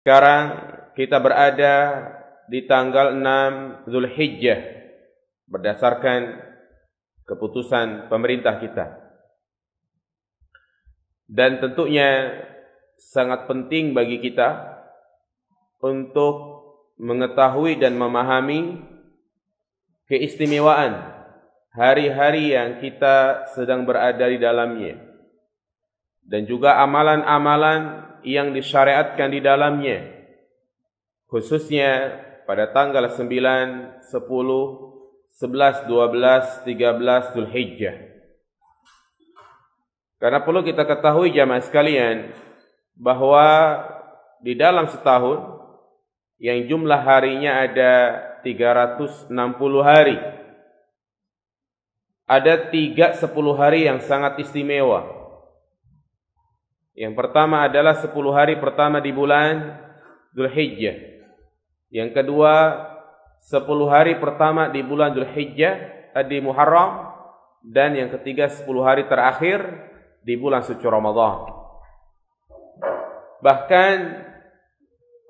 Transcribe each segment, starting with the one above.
Sekarang kita berada di tanggal 6 Zulhijjah berdasarkan keputusan pemerintah kita. Dan tentunya sangat penting bagi kita untuk mengetahui dan memahami keistimewaan hari-hari yang kita sedang berada di dalamnya, dan juga amalan-amalan yang disyariatkan di dalamnya, khususnya pada tanggal 9, 10, 11, 12, 13 Zulhijjah. Karena perlu kita ketahui jamaah sekalian bahwa di dalam setahun yang jumlah harinya ada 360 hari, ada 10 hari yang sangat istimewa. Yang pertama adalah 10 hari pertama di bulan Zulhijjah. Yang kedua 10 hari pertama di bulan Zulhijjah di Muharram, dan yang ketiga 10 hari terakhir di bulan suci Ramadan. Bahkan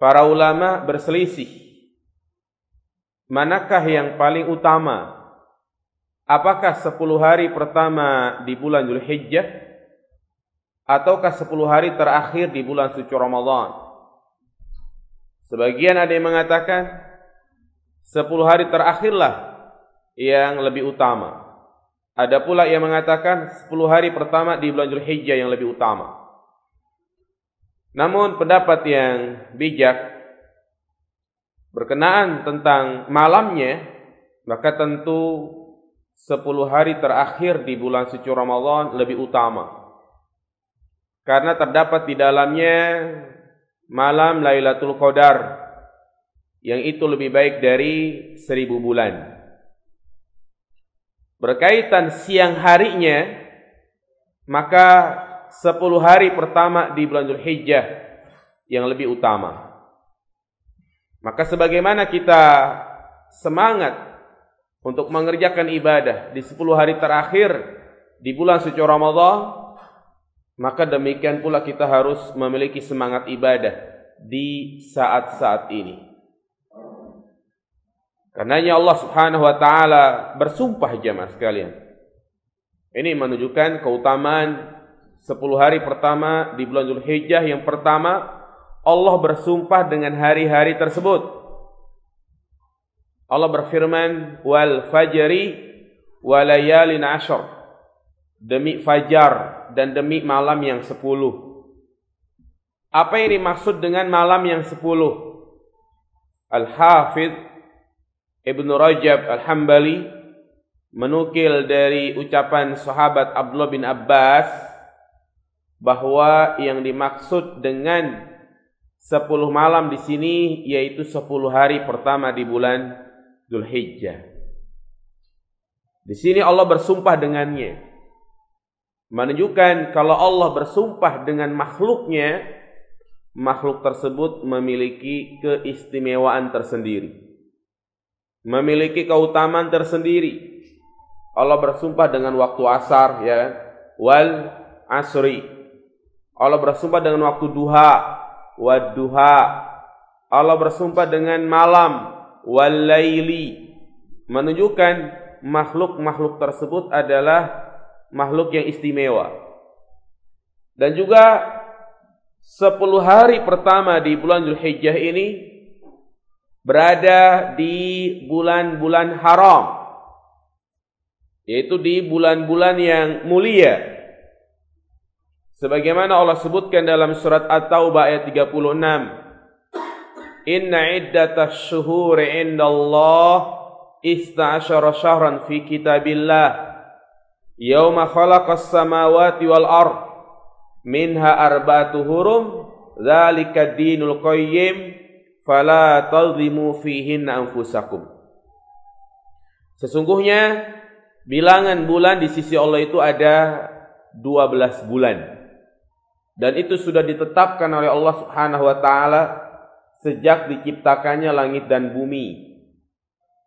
para ulama berselisih, manakah yang paling utama? Apakah 10 hari pertama di bulan Zulhijjah ataukah 10 hari terakhir di bulan suci Ramadan? Sebagian ada yang mengatakan 10 hari terakhirlah yang lebih utama. Ada pula yang mengatakan 10 hari pertama di bulan Zulhijjah yang lebih utama. Namun pendapat yang bijak berkenaan tentang malamnya, maka tentu 10 hari terakhir di bulan suci Ramadan lebih utama. Karena terdapat di dalamnya malam Lailatul Qadar, yang itu lebih baik dari 1000 bulan. Berkaitan siang harinya, maka 10 hari pertama di bulan Zulhijjah yang lebih utama. Maka sebagaimana kita semangat untuk mengerjakan ibadah di 10 hari terakhir di bulan suci Ramadan, maka demikian pula kita harus memiliki semangat ibadah di saat-saat ini. Karenanya Allah Subhanahu wa taala bersumpah jemaah sekalian. Ini menunjukkan keutamaan 10 hari pertama di bulan Zulhijjah. Yang pertama, Allah bersumpah dengan hari-hari tersebut. Allah berfirman, "Wal fajri wa layalin 'ashr." Demi fajar dan demi malam yang 10. Apa yang dimaksud dengan malam yang 10? Al-Hafidh Ibnu Rajab Al-Hambali menukil dari ucapan sahabat Abdullah bin Abbas bahwa yang dimaksud dengan 10 malam di sini yaitu 10 hari pertama di bulan Zulhijjah. Di sini Allah bersumpah dengannya, menunjukkan kalau Allah bersumpah dengan makhluknya, makhluk tersebut memiliki keistimewaan tersendiri, memiliki keutamaan tersendiri. Allah bersumpah dengan waktu asar, ya, wal asri. Allah bersumpah dengan waktu duha, wad duha. Allah bersumpah dengan malam, wal laili. Menunjukkan makhluk-makhluk tersebut adalah makhluk yang istimewa. Dan juga 10 hari pertama di bulan Zulhijjah ini berada di bulan-bulan haram, yaitu di bulan-bulan yang mulia. Sebagaimana Allah sebutkan dalam surat At-Taubah ayat 36, "Inna iddatash syuhuri indallah 12 syahran fi kitabillah yauma khalaqas samawati wal ard minha arba'atu hurum dzalika dinul qayyim fala tadhimu fihinna anfusakum." Sesungguhnya bilangan bulan di sisi Allah itu ada 12 bulan, dan itu sudah ditetapkan oleh Allah Subhanahu wa taala sejak diciptakannya langit dan bumi.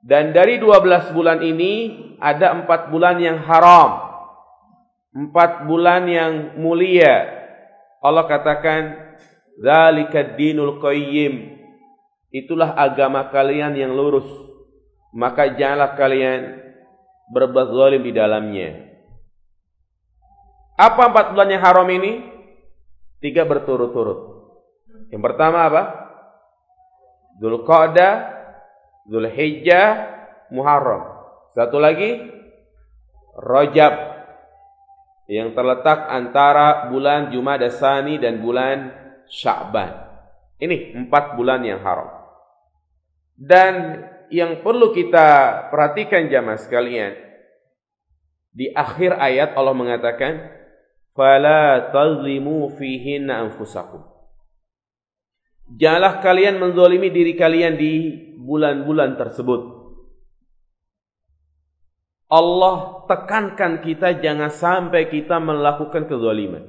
Dan dari 12 bulan ini ada 4 bulan yang haram, 4 bulan yang mulia. Allah katakan Dzalikad dinul qayyim. Itulah agama kalian yang lurus. Maka janganlah kalian berbuat zalim di dalamnya. Apa 4 bulan yang haram ini? 3 berturut-turut. Yang pertama apa? Dzulqa'dah, Dzulhijjah, Muharram. Satu lagi Rajab, yang terletak antara bulan Jumada Tsani dan bulan Sya'ban. Ini 4 bulan yang haram. Dan yang perlu kita perhatikan jamaah sekalian, di akhir ayat Allah mengatakan, "Fala tazlimu fihinna anfusakum." Janganlah kalian menzalimi diri kalian di bulan-bulan tersebut. Allah tekankan kita jangan sampai kita melakukan kezaliman.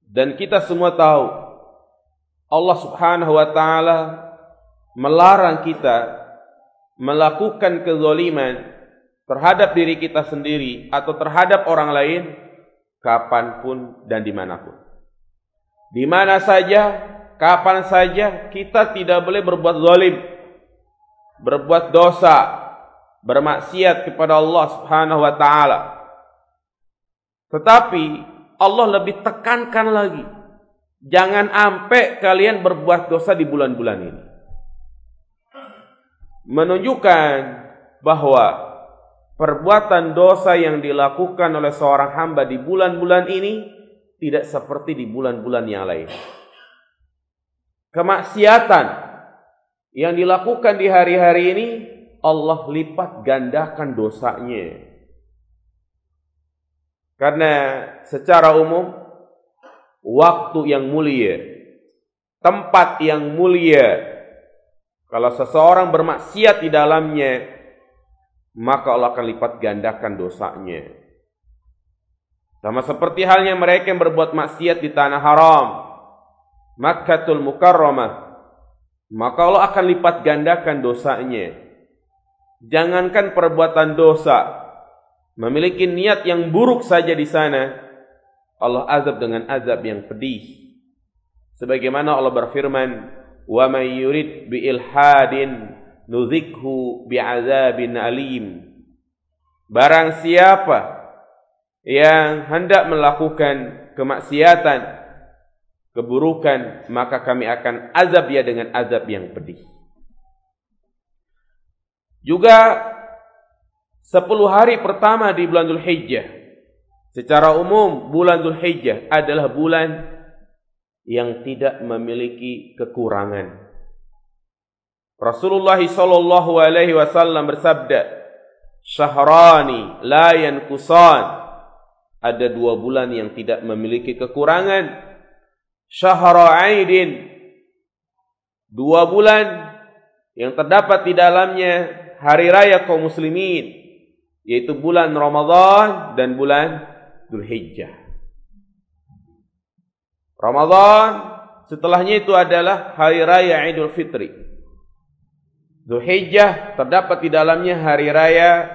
Dan kita semua tahu Allah Subhanahu wa taala melarang kita melakukan kezaliman terhadap diri kita sendiri atau terhadap orang lain kapanpun dan dimanapun. Di mana saja, kapan saja kita tidak boleh berbuat zalim, berbuat dosa, bermaksiat kepada Allah Subhanahu wa taala. Tetapi Allah lebih tekankan lagi, jangan sampai kalian berbuat dosa di bulan-bulan ini. Menunjukkan bahwa perbuatan dosa yang dilakukan oleh seorang hamba di bulan-bulan ini tidak seperti di bulan-bulan yang lain. Kemaksiatan yang dilakukan di hari-hari ini Allah lipat gandakan dosanya. Karena secara umum waktu yang mulia, tempat yang mulia, kalau seseorang bermaksiat di dalamnya, maka Allah akan lipat gandakan dosanya. Sama seperti halnya mereka yang berbuat maksiat di tanah haram, Makkatul Mukarramah, maka Allah akan lipat gandakan dosanya. Jangankan perbuatan dosa, memiliki niat yang buruk saja di sana, Allah azab dengan azab yang pedih. Sebagaimana Allah berfirman, "Wa may yurid bi ilhadin nuzikhu bi'adzabin alim." Barang siapa yang hendak melakukan kemaksiatan, keburukan, maka kami akan azab dia dengan azab yang pedih. Juga 10 hari pertama di bulan Dzulhijjah, secara umum bulan Dzulhijjah adalah bulan yang tidak memiliki kekurangan. Rasulullah sallallahu alaihi wasallam bersabda, "Syahrani la yanqusan." Ada 2 bulan yang tidak memiliki kekurangan. Syahra Aidin, 2 bulan yang terdapat di dalamnya hari raya kaum muslimin, yaitu bulan Ramadan dan bulan Dzulhijjah. Ramadan, setelahnya itu adalah hari raya Idul Fitri. Dzulhijjah terdapat di dalamnya hari raya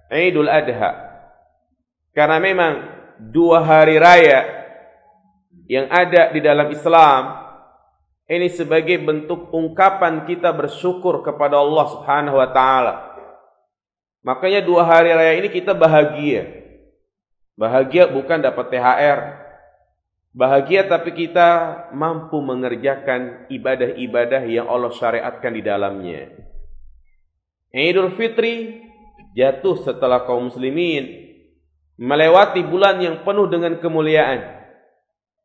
Idul Adha. Karena memang 2 hari raya yang ada di dalam Islam ini sebagai bentuk ungkapan kita bersyukur kepada Allah Subhanahu wa taala. Makanya 2 hari raya ini kita bahagia. Bahagia bukan dapat THR. Bahagia tapi kita mampu mengerjakan ibadah-ibadah yang Allah syariatkan di dalamnya. Idul Fitri jatuh setelah kaum muslimin melewati bulan yang penuh dengan kemuliaan,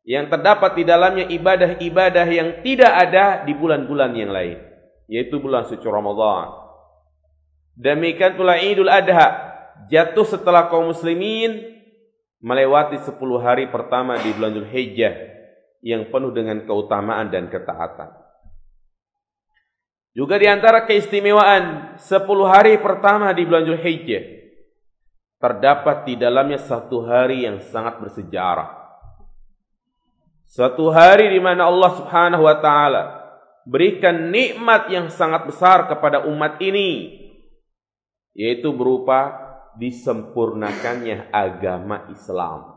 yang terdapat di dalamnya ibadah-ibadah yang tidak ada di bulan-bulan yang lain, yaitu bulan suci Ramadan. Demikian pula Idul Adha jatuh setelah kaum muslimin melewati 10 hari pertama di bulan Dzulhijjah yang penuh dengan keutamaan dan ketaatan. Juga di antara keistimewaan 10 hari pertama di bulan Dzulhijjah, terdapat di dalamnya 1 hari yang sangat bersejarah. 1 hari di mana Allah Subhanahu wa taala berikan nikmat yang sangat besar kepada umat ini, yaitu berupa disempurnakannya agama Islam.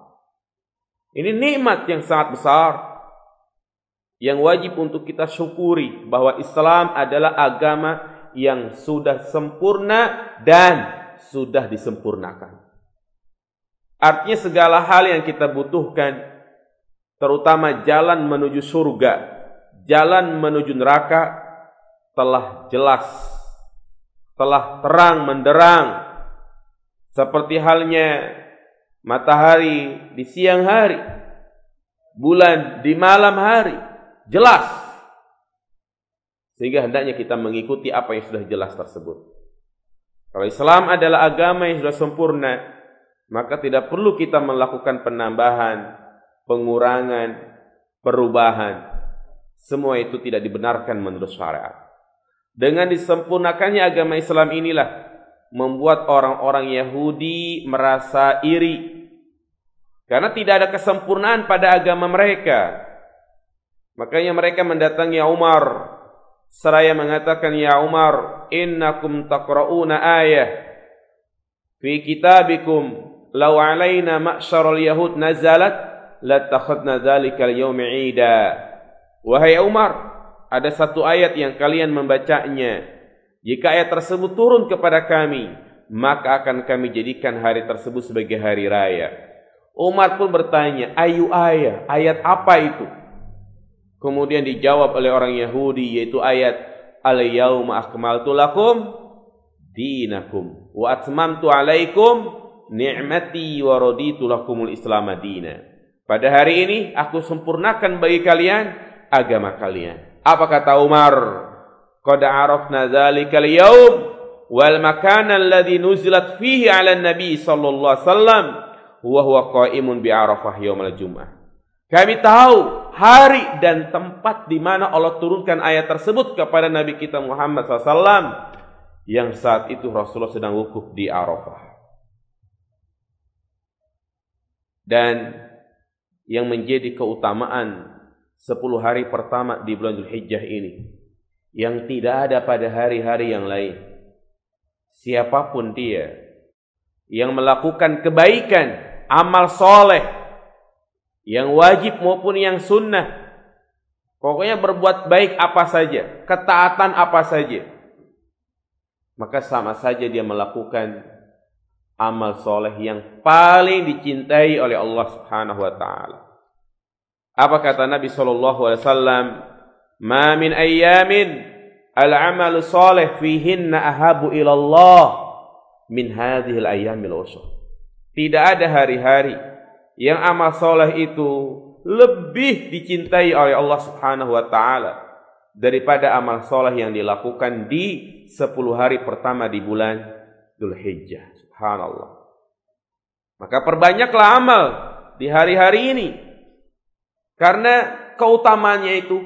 Ini nikmat yang sangat besar. yang wajib untuk kita syukuri bahwa Islam adalah agama yang sudah sempurna dan sudah disempurnakan. Artinya segala hal yang kita butuhkan, terutama jalan menuju surga, jalan menuju neraka, telah jelas, telah terang menderang, seperti halnya matahari di siang hari, bulan di malam hari, jelas. Sehingga hendaknya kita mengikuti apa yang sudah jelas tersebut. Kalau Islam adalah agama yang sudah sempurna, maka tidak perlu kita melakukan penambahan, pengurangan, perubahan. Semua itu tidak dibenarkan menurut syariat. Dengan disempurnakannya agama Islam inilah membuat orang-orang Yahudi merasa iri. Karena tidak ada kesempurnaan pada agama mereka. Makanya mereka mendatangi Umar seraya mengatakan, "Ya Umar, innakum taqra'una ayah fi kitabikum law 'alaina ma'syaral yahud nazalat latakhadna dzalikal yawma 'ida." Wahai Umar, ada satu ayat yang kalian membacanya. Jika ayat tersebut turun kepada kami, maka akan kami jadikan hari tersebut sebagai hari raya. Umar pun bertanya, ayu ayat apa itu? Kemudian dijawab oleh orang Yahudi, yaitu ayat al-yawma akmaltu lakum dinakum wa atmamtu alaikum ni'mati wa raditu lakumul islam madina. Pada hari ini aku sempurnakan bagi kalian agama kalian. Apa kata Umar? Qad arafna dzalikal yaum wal makan alladhi nuzilat fihi 'ala an-nabi sallallahu alaihi wasallam wa huwa qa'imun bi Arafah yaumil Jum'ah. Kami tahu hari dan tempat di mana Allah turunkan ayat tersebut kepada Nabi kita Muhammad SAW, yang saat itu Rasulullah sedang wukuf di Arafah. Dan yang menjadi keutamaan 10 hari pertama di bulan Dzulhijjah ini, yang tidak ada pada hari-hari yang lain. Siapapun dia yang melakukan kebaikan, amal soleh, yang wajib maupun yang sunnah, pokoknya berbuat baik apa saja, ketaatan apa saja, maka sama saja dia melakukan amal soleh yang paling dicintai oleh Allah Subhanahu wa ta'ala. Apa kata Nabi SAW? Ma min ayyamin al-amalu soleh fihinna ahabu ilallah min hadhil ayyamil ushr. Tidak ada hari-hari yang amal soleh itu lebih dicintai oleh Allah Subhanahu wa ta'ala daripada amal soleh yang dilakukan di 10 hari pertama di bulan Dzulhijjah. Subhanallah. Maka perbanyaklah amal di hari-hari ini, karena keutamaannya itu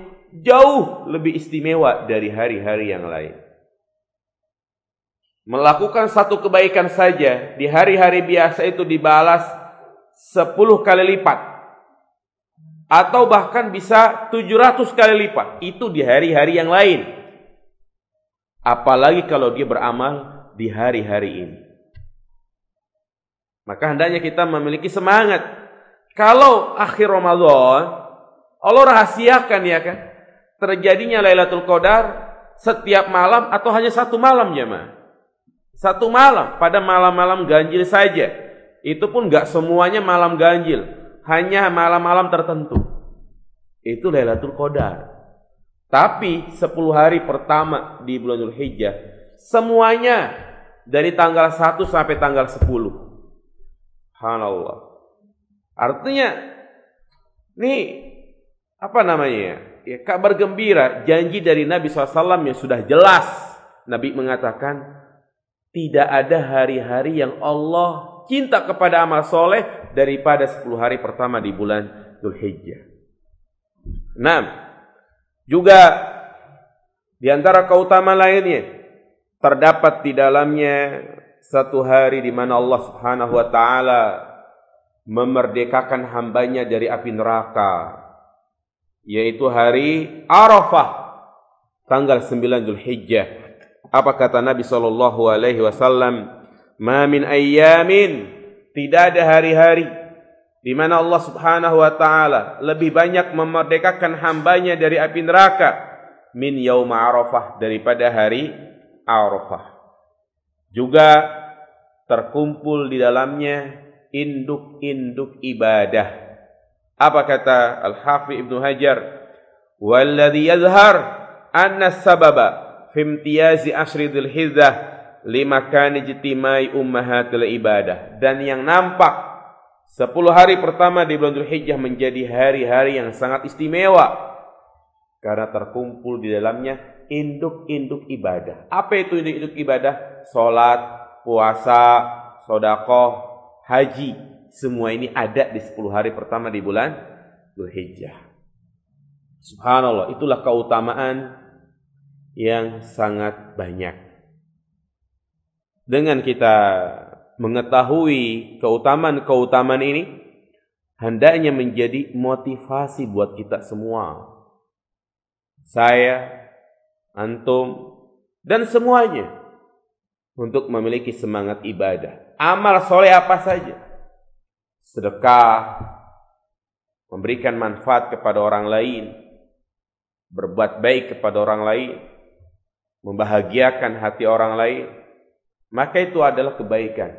jauh lebih istimewa dari hari-hari yang lain. Melakukan satu kebaikan saja di hari-hari biasa itu dibalas 10 kali lipat, atau bahkan bisa 700 kali lipat. Itu di hari-hari yang lain. Apalagi kalau dia beramal di hari-hari ini. Maka hendaknya kita memiliki semangat. Kalau akhir Ramadan, Allah rahasiakan, ya kan, terjadinya Lailatul Qadar setiap malam atau hanya satu malam, jemaah. Satu malam, pada malam-malam ganjil saja. Itu pun gak semuanya malam ganjil, hanya malam-malam tertentu. Itu Lailatul Qadar. Tapi 10 hari pertama di bulan Dzulhijjah, semuanya dari tanggal 1 sampai tanggal 10. Subhanallah. Artinya, nih, apa namanya? Ya, kabar gembira, janji dari Nabi SAW yang sudah jelas. Nabi mengatakan, tidak ada hari-hari yang Allah cinta kepada amal soleh daripada 10 hari pertama di bulan Dzulhijjah. 6. Juga di antara keutamaan lainnya, terdapat di dalamnya satu hari di mana Allah Subhanahu wa ta'ala memerdekakan hambanya dari api neraka, yaitu hari Arafah, tanggal 9 Dzulhijjah. Apa kata Nabi SAW? Ma min ayyamin, tidak ada hari-hari di mana Allah Subhanahu wa taala lebih banyak memerdekakan hambanya dari api neraka min yaum Arafah, daripada hari Arafah. Juga terkumpul di dalamnya induk-induk ibadah. Apa kata Al-Hafidz Ibnu Hajar? Walladzi yazhar anna sababa fi imtiyazi ashri dzulhidzah limakani ijtimai ummahatil ibadah. Dan yang nampak 10 hari pertama di bulan Dzulhijjah menjadi hari-hari yang sangat istimewa karena terkumpul di dalamnya induk-induk ibadah. Apa itu induk-induk ibadah? Salat, puasa, sedekah, haji. Semua ini ada di 10 hari pertama di bulan Dzulhijjah. Subhanallah, itulah keutamaan yang sangat banyak. Dengan kita mengetahui keutamaan-keutamaan ini, hendaknya menjadi motivasi buat kita semua. Saya, antum, dan semuanya untuk memiliki semangat ibadah. Amal soleh apa saja. Sedekah, memberikan manfaat kepada orang lain, berbuat baik kepada orang lain, membahagiakan hati orang lain, maka itu adalah kebaikan.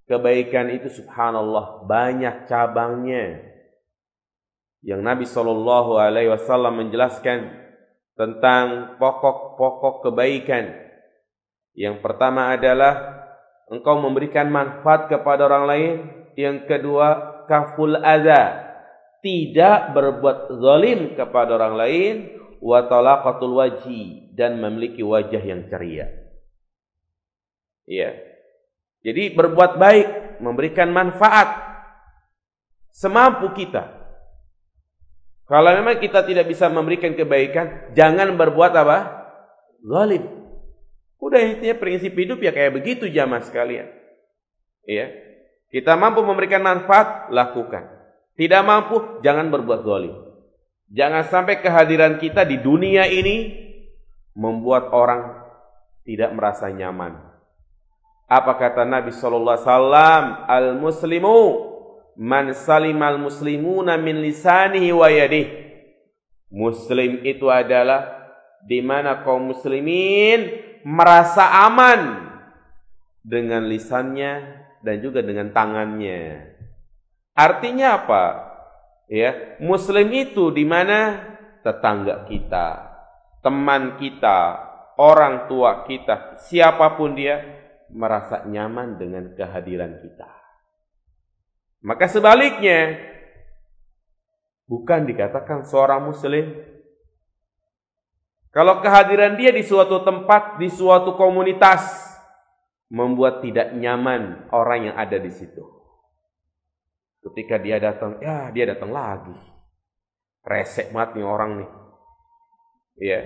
Kebaikan itu subhanallah banyak cabangnya. Yang Nabi SAW menjelaskan tentang pokok-pokok kebaikan. Yang pertama adalah engkau memberikan manfaat kepada orang lain. Yang kedua, kaful adza, tidak berbuat zalim kepada orang lain, wa talaqatul wajhi, dan memiliki wajah yang ceria. Ya. Jadi berbuat baik, memberikan manfaat semampu kita. Kalau memang kita tidak bisa memberikan kebaikan, jangan berbuat apa? Zalim. Udah, intinya prinsip hidup ya kayak begitu jamaah sekalian. Ya. Kita mampu memberikan manfaat, lakukan. Tidak mampu, jangan berbuat zalim. Jangan sampai kehadiran kita di dunia ini membuat orang tidak merasa nyaman. Apa kata Nabi sallallahu alaihi wasallam? Al-muslimu man salimal muslimuna min lisanihi wa yadihi. Muslim itu adalah di mana kaum muslimin merasa aman dengan lisannya dan juga dengan tangannya. Artinya apa? Ya, muslim itu di mana tetangga kita, teman kita, orang tua kita, siapapun dia merasa nyaman dengan kehadiran kita. Maka sebaliknya, bukan dikatakan seorang muslim kalau kehadiran dia di suatu tempat, di suatu komunitas membuat tidak nyaman orang yang ada di situ. Ketika dia datang, ya dia datang lagi. Resek banget nih orang nih. Ya.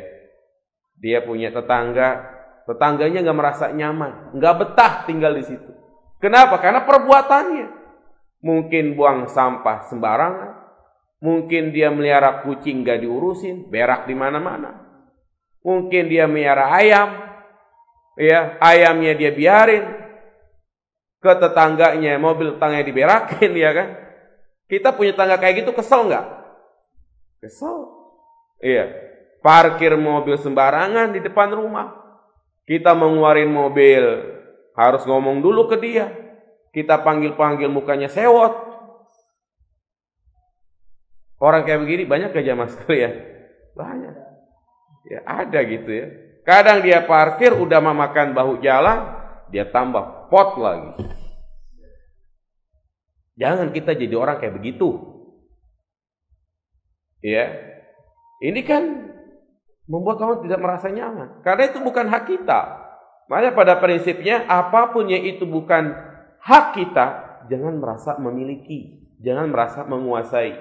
Dia punya tetangganya nggak merasa nyaman, nggak betah tinggal di situ. Kenapa? Karena perbuatannya. Mungkin buang sampah sembarangan, mungkin dia melihara kucing nggak diurusin, berak di mana-mana. Mungkin dia melihara ayam, ya ayamnya dia biarin ke tetangganya, mobil tetangganya diberakin, ya kan? Kita punya tangga kayak gitu, kesel nggak? Kesel. Iya. Parkir mobil sembarangan di depan rumah. Kita mengeluarin mobil, harus ngomong dulu ke dia. Kita panggil-panggil mukanya sewot. Orang kayak begini banyak gak jamaah sekalian? Banyak. Ya ada gitu ya. Kadang dia parkir udah memakan bahu jalan, dia tambah pot lagi. Jangan kita jadi orang kayak begitu. Ya. Ini kan membuat orang tidak merasa nyaman. Karena itu bukan hak kita. Makanya pada prinsipnya apapun yang itu bukan hak kita, jangan merasa memiliki, jangan merasa menguasai.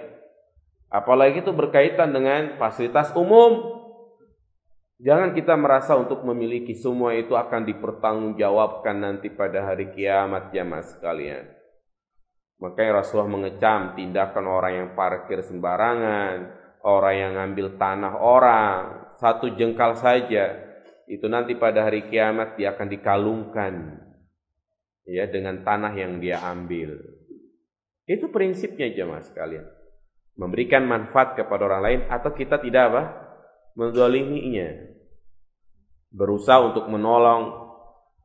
Apalagi itu berkaitan dengan fasilitas umum. Jangan kita merasa untuk memiliki, semua itu akan dipertanggungjawabkan nanti pada hari kiamat jamaah sekalian. Makanya Rasulullah mengecam tindakan orang yang parkir sembarangan, orang yang ngambil tanah orang, satu jengkal saja, itu nanti pada hari kiamat dia akan dikalungkan ya dengan tanah yang dia ambil. Itu prinsipnya jemaah sekalian. Memberikan manfaat kepada orang lain atau kita tidak apa? Menzaliminya. Berusaha untuk menolong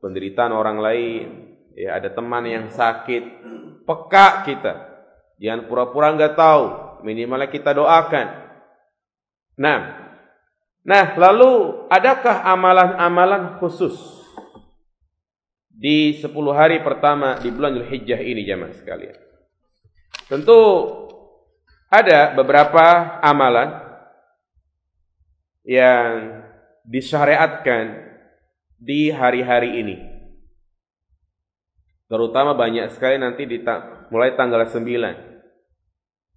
penderitaan orang lain. Ya, ada teman yang sakit, peka kita. Jangan pura-pura enggak tahu, minimalnya kita doakan. Nah, lalu adakah amalan-amalan khusus di 10 hari pertama di bulan Dzulhijjah ini jemaah sekalian? Tentu ada beberapa amalan yang disyariatkan di hari-hari ini. Terutama banyak sekali nanti mulai tanggal 9, 10,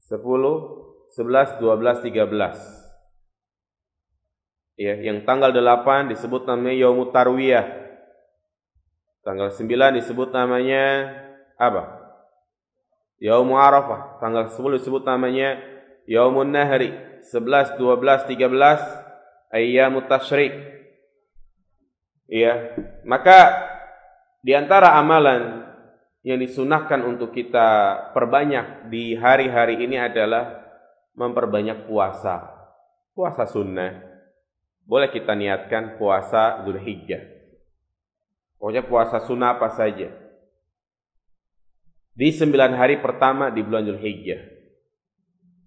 11, 12, 13. Ya, yang tanggal 8 disebut namanya Yaumut Tarwiyah. Tanggal 9 disebut namanya apa? Yaumul Arafah. Tanggal 10 disebut namanya Yaumun Nahri. 11, 12, 13 Ayyamut Tasyrik. Ya, maka di antara amalan yang disunahkan untuk kita perbanyak di hari-hari ini adalah memperbanyak puasa. Puasa sunnah. Boleh kita niatkan puasa Dzulhijjah. Pokoknya puasa sunnah apa saja. Di 9 hari pertama di bulan Dzulhijjah.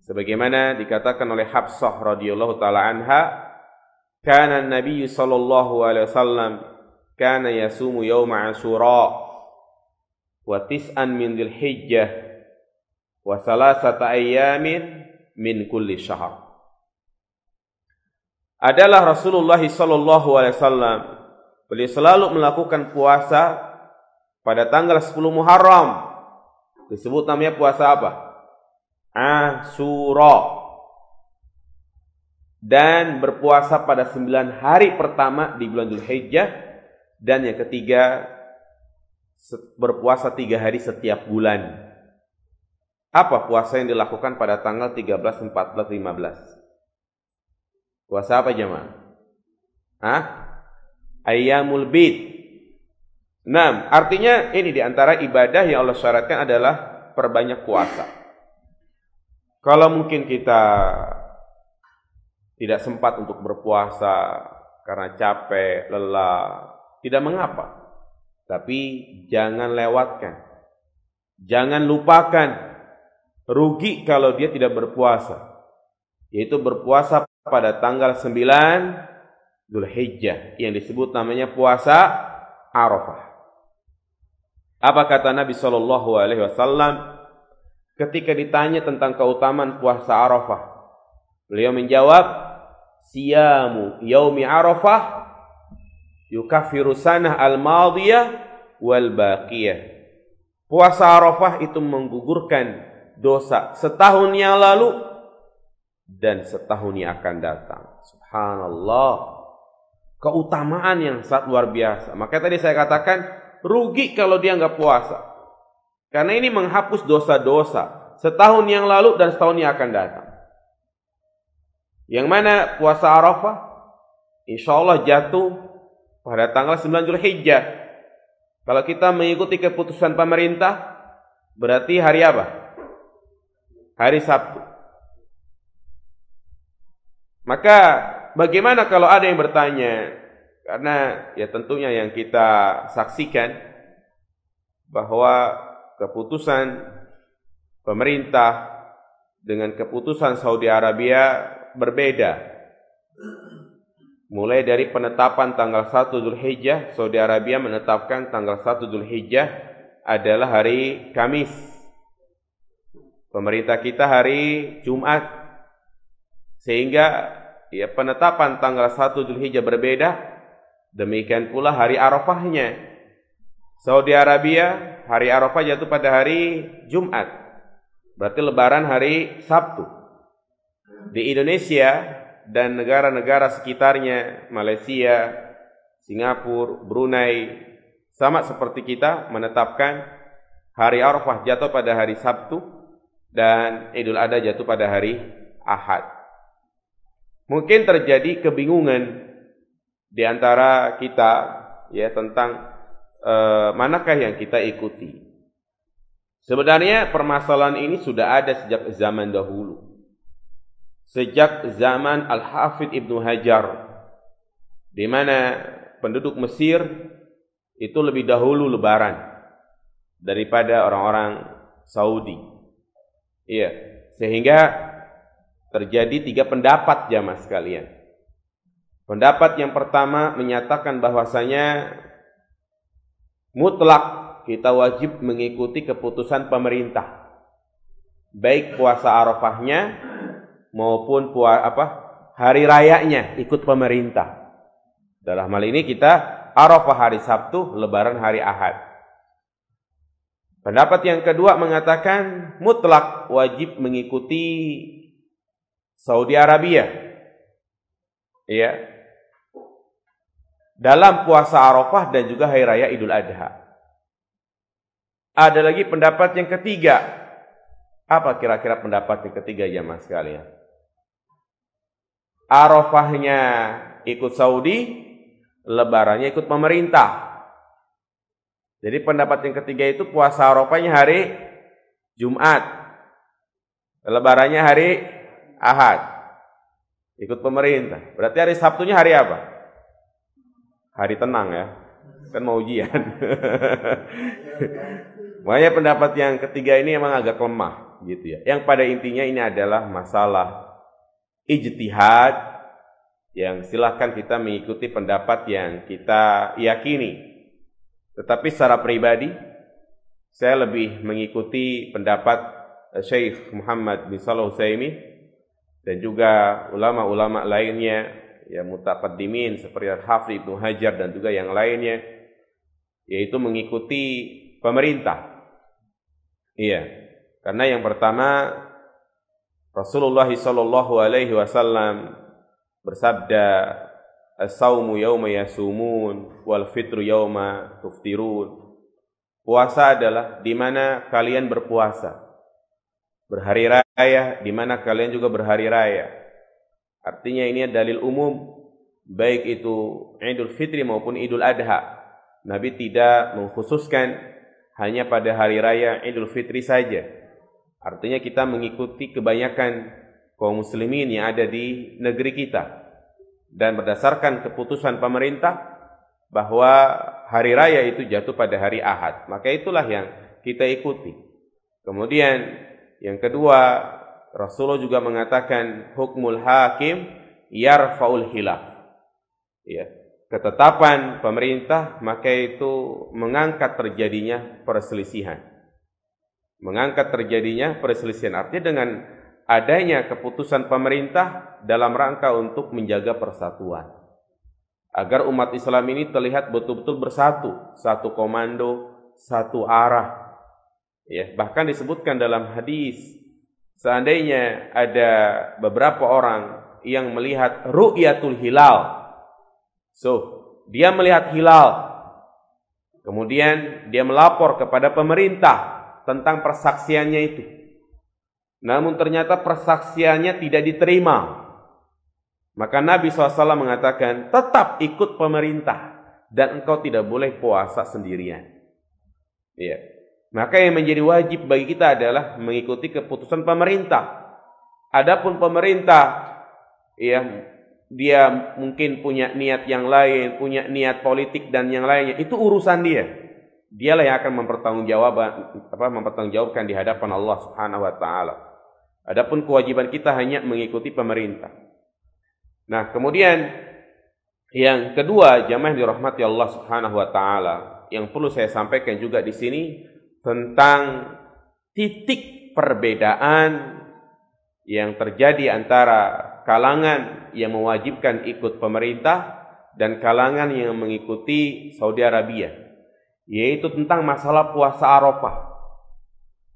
Sebagaimana dikatakan oleh Hafsah radhiyallahu taala anha, kana an-nabiy sallallahu alaihi wasallam kana yasumu yauma Asyura wa tis'an min Dzulhijjah wa salasata ayyamin min kulli syahr. Adalah Rasulullah sallallahu alaihi wasallam, beliau selalu melakukan puasa pada tanggal 10 Muharram. Disebut namanya puasa apa? Asyura. Dan berpuasa pada 9 hari pertama di bulan Dzulhijjah, dan yang ketiga berpuasa 3 hari setiap bulan. Apa puasa yang dilakukan pada tanggal 13, 14, 15? Puasa apa jemaah? Ayyamul Bid. Nah, artinya ini diantara ibadah yang Allah syaratkan adalah perbanyak puasa. Kalau mungkin kita tidak sempat untuk berpuasa karena capek, lelah, tidak mengapa. Tapi jangan lewatkan. Jangan lupakan. Rugi kalau dia tidak berpuasa. Yaitu berpuasa pada tanggal 9 Dzulhijjah yang disebut namanya puasa Arafah. Apa kata Nabi sallallahu alaihi wasallam ketika ditanya tentang keutamaan puasa Arafah? Beliau menjawab, "Siyamu yaumi Arafah yukaffiru sanah al-madiyah wal baqiyah." Puasa Arafah itu menggugurkan dosa setahun yang lalu dan setahun yang akan datang. Subhanallah. Keutamaan yang sangat luar biasa. Maka tadi saya katakan, rugi kalau dia nggak puasa. Karena ini menghapus dosa-dosa setahun yang lalu dan setahun yang akan datang. Yang mana puasa Arafah, insya Allah jatuh pada tanggal 9 Dzulhijjah. Kalau kita mengikuti keputusan pemerintah, berarti hari apa? Hari Sabtu. Maka bagaimana kalau ada yang bertanya? Karena ya tentunya yang kita saksikan bahwa keputusan pemerintah dengan keputusan Saudi Arabia berbeda. Mulai dari penetapan tanggal 1 Dzulhijjah, Saudi Arabia menetapkan tanggal 1 Dzulhijjah adalah hari Kamis. Pemerintah kita hari Jumat. Sehingga ya penetapan tanggal 1 Dzulhijjah berbeda, demikian pula hari Arafahnya. Saudi Arabia hari Arafah jatuh pada hari Jumat. Berarti lebaran hari Sabtu. Di Indonesia dan negara-negara sekitarnya, Malaysia, Singapura, Brunei, sama seperti kita menetapkan hari Arafah jatuh pada hari Sabtu dan Idul Adha jatuh pada hari Ahad. Mungkin terjadi kebingungan di antara kita ya tentang manakah yang kita ikuti. Sebenarnya permasalahan ini sudah ada sejak zaman dahulu. Sejak zaman Al-Hafidh Ibnu Hajar, di mana penduduk Mesir itu lebih dahulu lebaran daripada orang-orang Saudi. Iya, sehingga terjadi 3 pendapat jamaah sekalian. Pendapat yang pertama menyatakan bahwasanya mutlak kita wajib mengikuti keputusan pemerintah, baik puasa Arafahnya maupun hari rayanya ikut pemerintah. Dalam hal ini kita Arafah hari Sabtu, lebaran hari Ahad. Pendapat yang kedua mengatakan mutlak wajib mengikuti Saudi Arabia. Ya. Dalam puasa Arafah dan juga hari raya Idul Adha. Ada lagi pendapat yang ketiga. Apa kira-kira pendapat yang ketiga jamaah sekalian? Arafahnya ikut Saudi, lebarannya ikut pemerintah. Jadi pendapat yang ketiga itu puasa Arafahnya hari Jumat, lebarannya hari Ahad, ikut pemerintah. Berarti hari Sabtunya hari apa? Hari tenang ya, kan mau ujian. Makanya pendapat yang ketiga ini memang agak lemah gitu ya. Yang pada intinya ini adalah masalah ijtihad, yang silahkan kita mengikuti pendapat yang kita yakini. Tetapi secara pribadi saya lebih mengikuti pendapat Syekh Muhammad bin Shalih Al-Utsaimin dan juga ulama-ulama lainnya, ya mutaqaddimin seperti Al-Hafidh Ibnu Hajar dan juga yang lainnya, yaitu mengikuti pemerintah. Iya, karena yang pertama Rasulullah sallallahu alaihi wasallam bersabda, "As-saumu yauma yasumun wal fitru yauma tuftirun." Puasa adalah di mana kalian berpuasa. Berhari raya di mana kalian juga berhari raya. Artinya ini dalil umum, baik itu Idul Fitri maupun Idul Adha. Nabi tidak mengkhususkan hanya pada hari raya Idul Fitri saja. Artinya kita mengikuti kebanyakan kaum muslimin yang ada di negeri kita. Dan berdasarkan keputusan pemerintah bahwa hari raya itu jatuh pada hari Ahad, maka itulah yang kita ikuti. Kemudian yang kedua, Rasulullah juga mengatakan hukmul hakim yarfa'ul khilaf. Ya, ketetapan pemerintah maka itu mengangkat terjadinya perselisihan. Mengangkat terjadinya perselisihan artinya dengan adanya keputusan pemerintah dalam rangka untuk menjaga persatuan. Agar umat Islam ini terlihat betul-betul bersatu, satu komando, satu arah. Ya, bahkan disebutkan dalam hadis, seandainya ada beberapa orang yang melihat ru'yatul hilal. Dia melihat hilal. Kemudian dia melapor kepada pemerintah tentang persaksiannya itu. Namun ternyata persaksiannya tidak diterima. Maka Nabi SAW mengatakan, tetap ikut pemerintah dan engkau tidak boleh puasa sendirian. Ya. Maka yang menjadi wajib bagi kita adalah mengikuti keputusan pemerintah. Adapun pemerintah, ya, dia mungkin punya niat yang lain, punya niat politik dan yang lainnya, itu urusan dia. Dialah yang akan mempertanggungjawabkan di hadapan Allah Subhanahu wa taala. Adapun kewajiban kita hanya mengikuti pemerintah. Nah, kemudian yang kedua, jamaah dirahmati Allah Subhanahu wa taala, yang perlu saya sampaikan juga di sini tentang titik perbedaan yang terjadi antara kalangan yang mewajibkan ikut pemerintah dan kalangan yang mengikuti Saudi Arabia, yaitu tentang masalah puasa Arafah.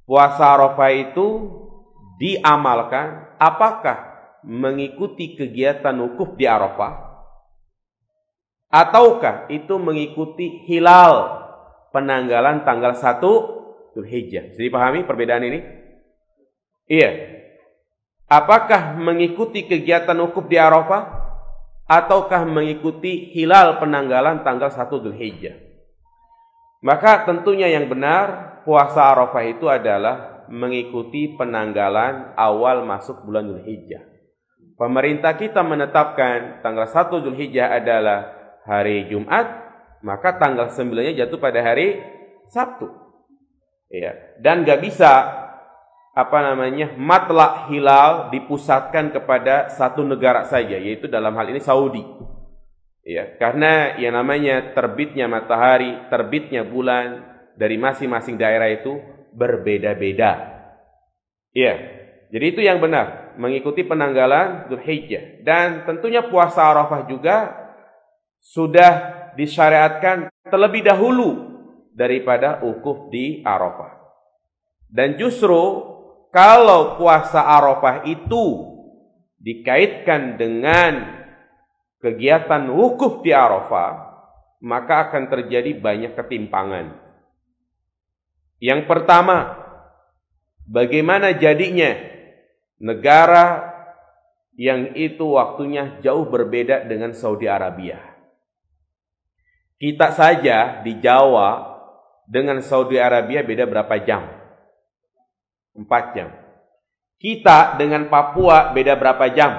Puasa Arafah itu diamalkan apakah mengikuti kegiatan wukuf di Arafah ataukah itu mengikuti hilal penanggalan tanggal 1 Dzulhijjah. Jadi pahami perbedaan ini? Iya. Apakah mengikuti kegiatan wukuf di Arafah ataukah mengikuti hilal penanggalan tanggal 1 Dzulhijjah? Maka tentunya yang benar puasa Arafah itu adalah mengikuti penanggalan awal masuk bulan Dzulhijjah. Pemerintah kita menetapkan tanggal 1 Dzulhijjah adalah hari Jumat, maka tanggal 9-nya jatuh pada hari Sabtu. Ya, dan gak bisa matlak hilal dipusatkan kepada satu negara saja, yaitu dalam hal ini Saudi. Ya, karena yang namanya terbitnya matahari, terbitnya bulan dari masing-masing daerah itu berbeda-beda. Ya, jadi itu yang benar, mengikuti penanggalan Dzulhijjah. Dan tentunya puasa Arafah juga sudah disyariatkan terlebih dahulu daripada wukuf di Arafah. Dan justru kalau puasa Arafah itu dikaitkan dengan kegiatan wukuf di Arafah, maka akan terjadi banyak ketimpangan. Yang pertama, bagaimana jadinya negara yang itu waktunya jauh berbeda dengan Saudi Arabia. Kita saja di Jawa dengan Saudi Arabia beda berapa jam? 4 jam. Kita dengan Papua beda berapa jam?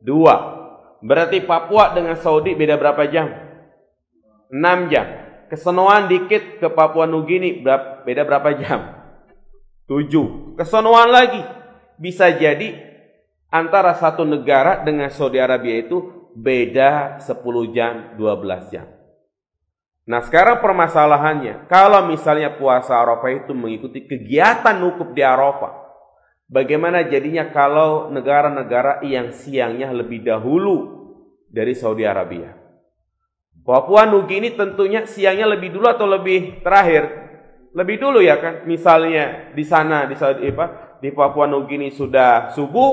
2. Berarti Papua dengan Saudi beda berapa jam? 6 jam. Kesonoan dikit ke Papua Nugini beda berapa jam? 7. Kesonoan lagi. Bisa jadi antara satu negara dengan Saudi Arabia itu beda 10 jam, 12 jam. Nah sekarang permasalahannya, kalau misalnya puasa Arafah itu mengikuti kegiatan wukuf di Arafah, bagaimana jadinya kalau negara-negara yang siangnya lebih dahulu dari Saudi Arabia? Papua Nugini tentunya siangnya lebih dulu atau lebih terakhir? Lebih dulu ya kan? Misalnya di sana di Papua Nugini sudah subuh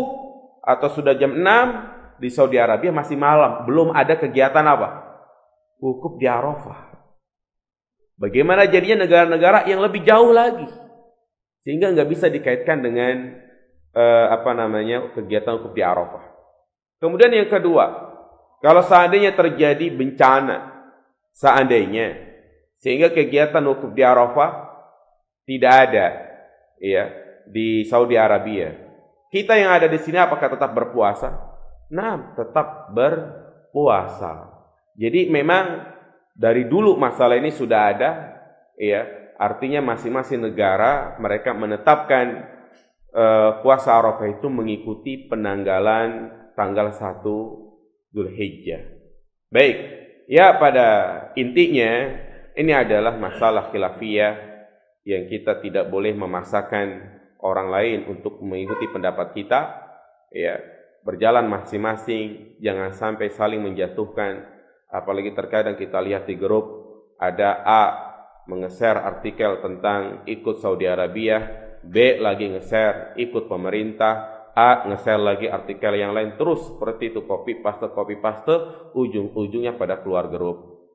atau sudah jam 6, di Saudi Arabia masih malam, belum ada kegiatan apa? Wukuf di Arafah. Bagaimana jadinya negara-negara yang lebih jauh lagi? Sehingga nggak bisa dikaitkan dengan kegiatan wukuf di Arafah. Kemudian yang kedua, kalau seandainya terjadi bencana, sehingga kegiatan wukuf di Arafah tidak ada, ya, di Saudi Arabia, kita yang ada di sini apakah tetap berpuasa? Nah, tetap berpuasa. Jadi memang dari dulu masalah ini sudah ada, ya. Artinya masing-masing negara mereka menetapkan puasa Arafah itu mengikuti penanggalan tanggal 1 Dzulhijjah. Baik, ya pada intinya ini adalah masalah khilafiyah yang kita tidak boleh memaksakan orang lain untuk mengikuti pendapat kita, ya. Berjalan masing-masing, jangan sampai saling menjatuhkan. Apalagi terkadang kita lihat di grup ada A nge-share artikel tentang ikut Saudi Arabia, B lagi nge-share ikut pemerintah, A nge-share lagi artikel yang lain, terus seperti itu copy paste, ujung-ujungnya pada keluar grup.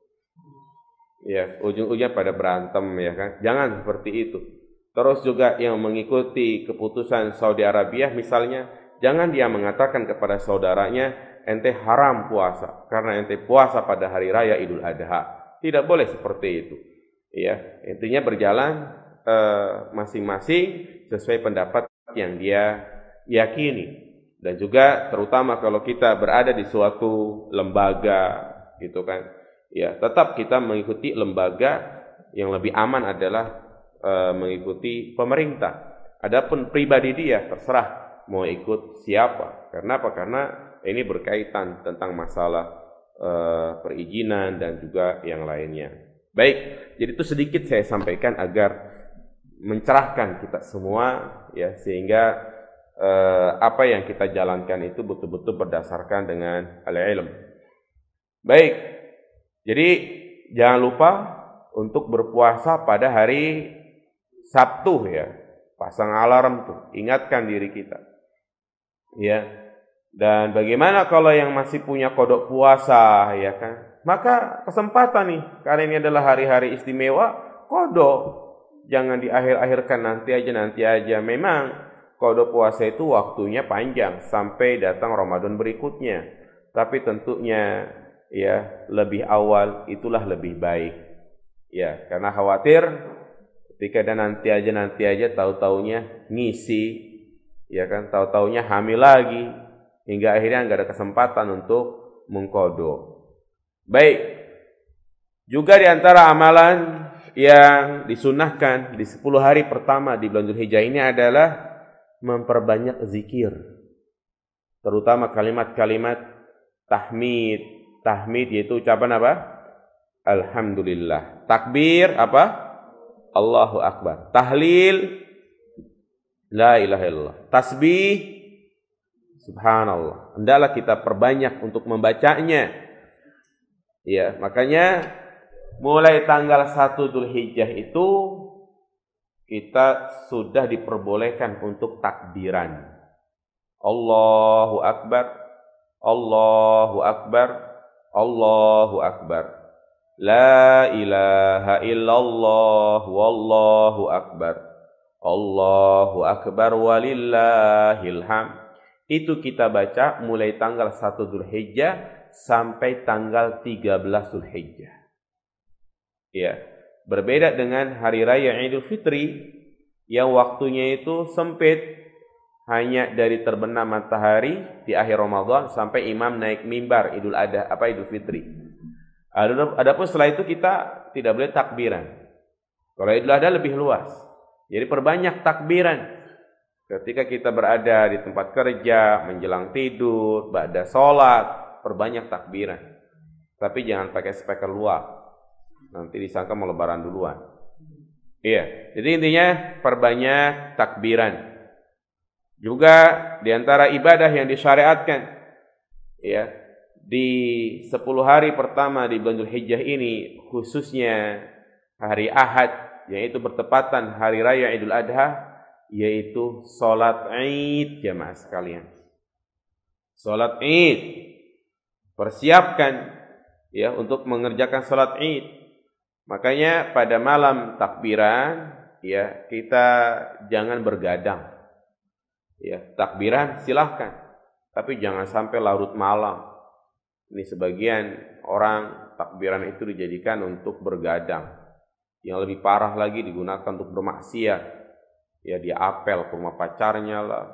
Ya, ujung-ujungnya pada berantem, ya kan? Jangan seperti itu. Terus juga yang mengikuti keputusan Saudi Arabia misalnya, jangan dia mengatakan kepada saudaranya, ente haram puasa karena ente puasa pada hari raya Idul Adha. Tidak boleh seperti itu. Ya, intinya berjalan masing-masing sesuai pendapat yang dia yakini. Dan juga terutama kalau kita berada di suatu lembaga, gitu kan. Ya, tetap kita mengikuti lembaga. Yang lebih aman adalah mengikuti pemerintah. Adapun pribadi dia terserah mau ikut siapa. Karena apa? Karena ini berkaitan tentang masalah perizinan dan juga yang lainnya. Baik, jadi itu sedikit saya sampaikan agar mencerahkan kita semua, ya, sehingga apa yang kita jalankan itu betul-betul berdasarkan dengan al-ilm. Baik, jadi jangan lupa untuk berpuasa pada hari Sabtu, ya. Pasang alarm tuh, ingatkan diri kita. Ya. Dan bagaimana kalau yang masih punya kodok puasa, ya kan? Maka kesempatan nih, karena ini adalah hari-hari istimewa, kodok. Jangan diakhir-akhirkan nanti aja. Memang kodok puasa itu waktunya panjang sampai datang Ramadan berikutnya. Tapi tentunya ya lebih awal itulah lebih baik. Ya, karena khawatir ketika dan nanti aja tahu-taunya ngisi, ya kan, tahu-taunya hamil lagi hingga akhirnya enggak ada kesempatan untuk mengqadha. Baik. Juga di antara amalan yang disunahkan di 10 hari pertama di bulan Dzulhijjah ini adalah memperbanyak zikir. Terutama kalimat-kalimat tahmid. Tahmid yaitu ucapan apa? Alhamdulillah. Takbir apa? Allahu Akbar. Tahlil la ilaha illallah. Tasbih subhanallah. Hendaklah kita perbanyak untuk membacanya. Ya, makanya mulai tanggal 1 Dzulhijjah itu kita sudah diperbolehkan untuk takbiran. Allahu Akbar, Allahu Akbar, Allahu Akbar. La ilaha illallah, wallahu akbar. Allahu Akbar walillahil hamd. Itu kita baca mulai tanggal 1 Dzulhijjah sampai tanggal 13 Dzulhijjah. Ya, berbeda dengan hari raya Idul Fitri yang waktunya itu sempit, hanya dari terbenam matahari di akhir Ramadan sampai imam naik mimbar Idul Fitri. Adapun setelah itu kita tidak boleh takbiran. Kalau Idul Adha lebih luas. Jadi perbanyak takbiran. Ketika kita berada di tempat kerja, menjelang tidur, ba'da sholat, perbanyak takbiran. Tapi jangan pakai speaker luar. Nanti disangka mau lebaran duluan. Iya, jadi intinya perbanyak takbiran. Juga di antara ibadah yang disyariatkan, ya, di 10 hari pertama di bulan Dzulhijjah ini, khususnya hari Ahad, yaitu bertepatan hari raya Idul Adha, yaitu sholat Id jamaah sekalian. Sholat Id, persiapkan ya untuk mengerjakan sholat Id. Makanya pada malam takbiran ya kita jangan bergadang. Ya, takbiran silahkan, tapi jangan sampai larut malam. Ini sebagian orang takbiran itu dijadikan untuk bergadang. Yang lebih parah lagi digunakan untuk bermaksiat. Ya dia apel ke rumah pacarnya lah,